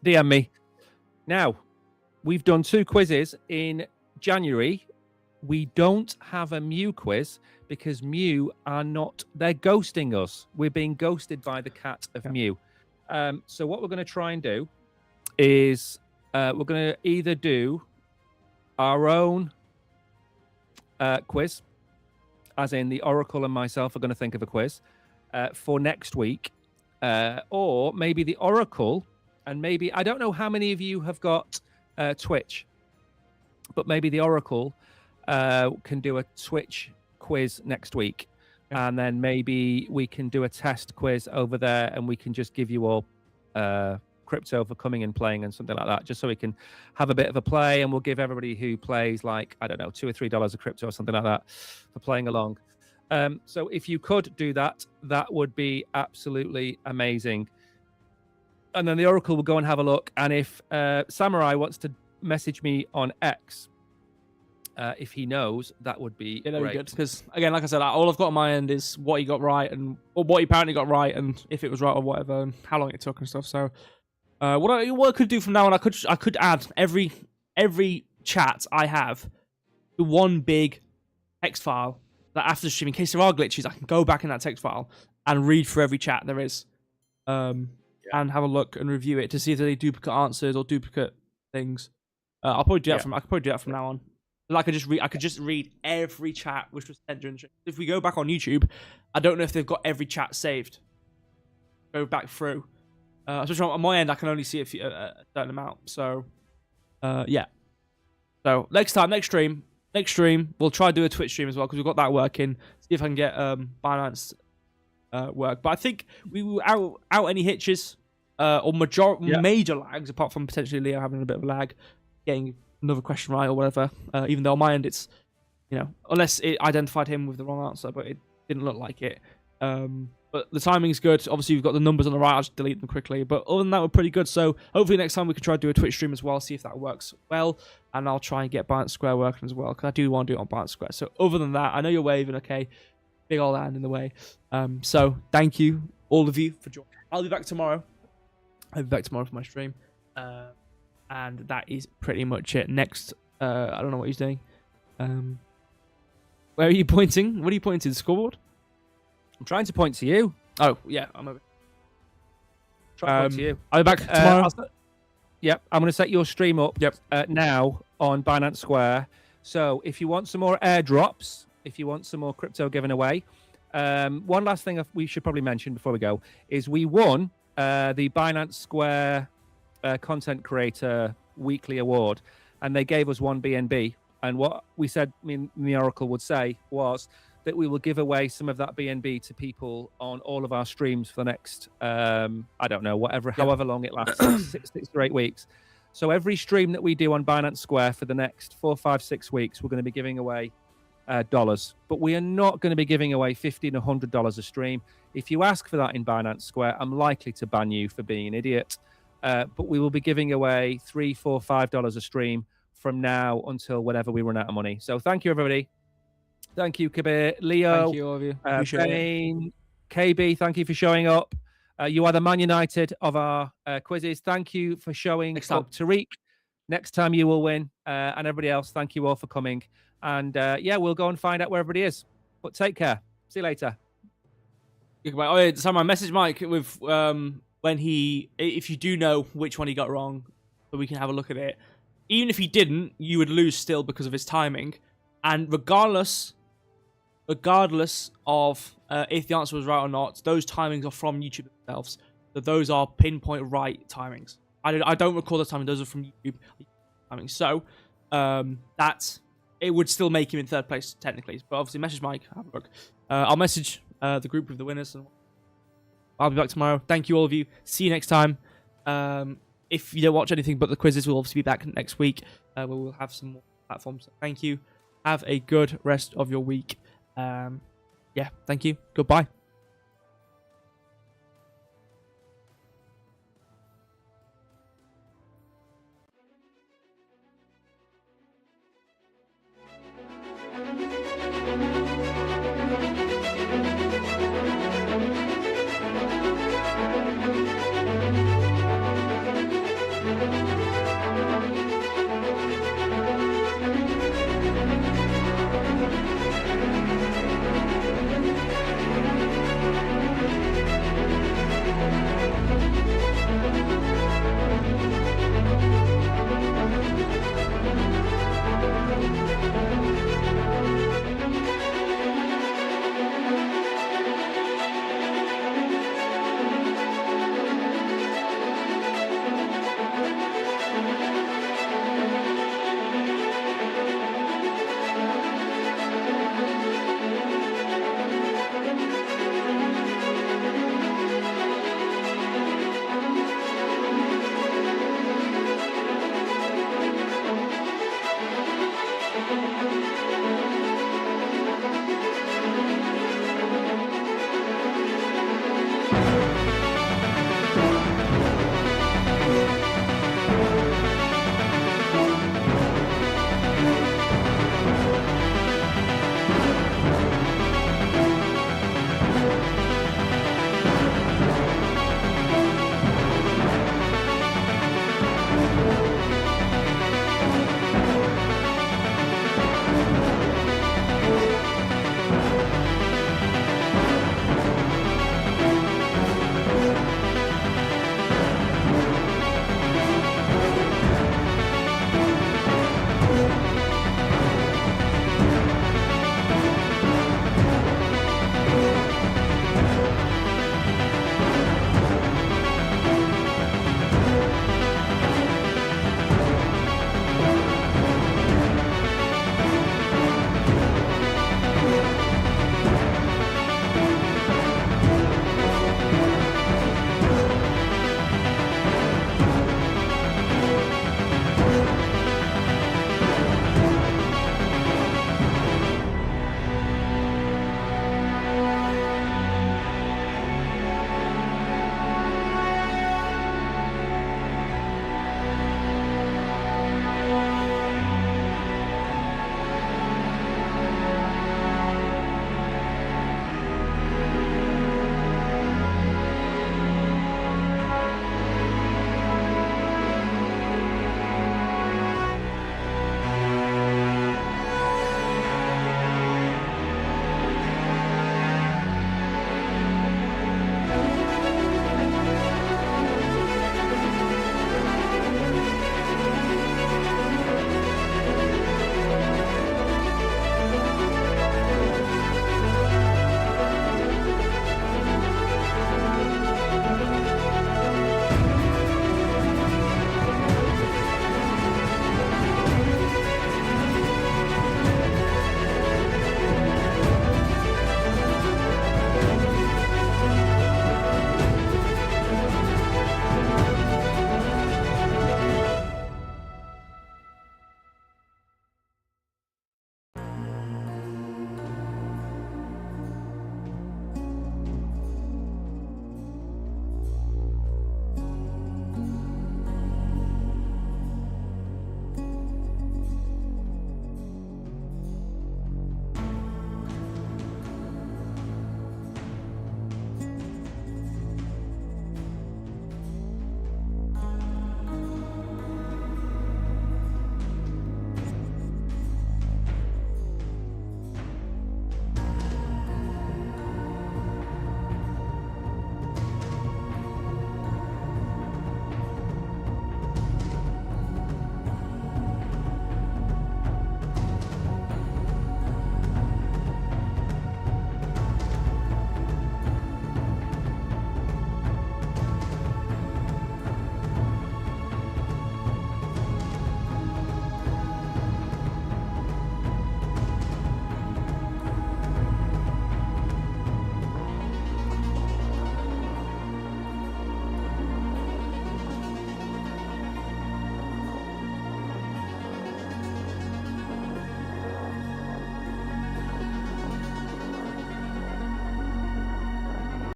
DM me. Now, we've done 2 quizzes in January. We don't have a Mew quiz because Mew they're ghosting us. We're being ghosted by the cat of Mew. So what we're going to try and do is we're going to either do our own quiz, as in the Oracle and myself are going to think of a quiz for next week, or maybe the Oracle, and maybe, I don't know how many of you have got Twitch, but maybe the Oracle can do a Twitch quiz next week, and then maybe we can do a test quiz over there, and we can just give you all crypto for coming and playing and something like that, just so we can have a bit of a play, and we'll give everybody who plays, like, I don't know, $2 or $3 of crypto or something like that for playing along. So if you could do that, that would be absolutely amazing. and then the Oracle will go and have a look. And if Samurai wants to message me on X, if he knows, that would be great. Good. Because again, like I said, all I've got on my end is what he got right or what he apparently got right, and if it was right or whatever, and how long it took and stuff. So, what I could do from now on, I could add every chat I have to one big text file that after the stream, in case there are glitches, I can go back in that text file and read through every chat there is, and have a look and review it to see if there's any duplicate answers or duplicate things. I'll probably do that I could probably do that from now on. I could just read every chat which was sent during the stream. If we go back on YouTube, I don't know if they've got every chat saved. Go back through. Especially on my end, I can only see a certain amount. So, yeah. So next stream, we'll try to do a Twitch stream as well because we've got that working. See if I can get Binance work. But I think we will out any hitches or major lags, apart from potentially Leo having a bit of a lag, getting another question right or whatever. Even though on my end it's, unless it identified him with the wrong answer, but it didn't look like it. But the timing's good. Obviously, we've got the numbers on the right. I'll just delete them quickly. But other than that, we're pretty good. So hopefully next time we can try to do a Twitch stream as well, see if that works well. And I'll try and get Binance Square working as well, because I do want to do it on Binance Square. So other than that, I know you're waving, okay? Big old hand in the way. So thank you, all of you, for joining. I'll be back tomorrow. I'll be back tomorrow for my stream. And that is pretty much it. Next, I don't know what he's doing. Where are you pointing? What are you pointing to? The scoreboard? I'm trying to point to you. Oh, yeah. I'm over. Trying to point to you. I'll be back tomorrow. Yep. I'm going to set your stream up now on Binance Square. So if you want some more airdrops, if you want some more crypto given away, one last thing we should probably mention before we go is we won the Binance Square Content Creator Weekly Award, and they gave us one BNB. And what we said, the Oracle would say, was that we will give away some of that BNB to people on all of our streams for the next, I don't know, however long it lasts, 6 to 8 weeks. So every stream that we do on Binance Square for the next 4, 5, 6 weeks, we're going to be giving away dollars. But we are not going to be giving away $50 and $100 a stream. If you ask for that in Binance Square, I'm likely to ban you for being an idiot. But we will be giving away $3, $4, $5 a stream from now until whenever we run out of money. So thank you, everybody. Thank you, Kabir. Leo. Thank you, all of you. Bane, KB, thank you for showing up. You are the Man United of our quizzes. Thank you for showing up. Tariq, next time you will win. And everybody else, thank you all for coming. And we'll go and find out where everybody is. But take care. See you later. Oh, yeah, Sam, message Mike with if you do know which one he got wrong, so we can have a look at it. Even if he didn't, you would lose still because of his timing. And regardless of if the answer was right or not, those timings are from YouTube themselves. So those are pinpoint right timings. I don't record those timings. Those are from YouTube timings. So it would still make him in third place technically. But obviously, message Mike. Have a look. I'll message the group with the winners. And I'll be back tomorrow. Thank you, all of you. See you next time. If you don't watch anything but the quizzes, we'll obviously be back next week. Where we'll have some more platforms. Thank you. Have a good rest of your week. Thank you. Goodbye.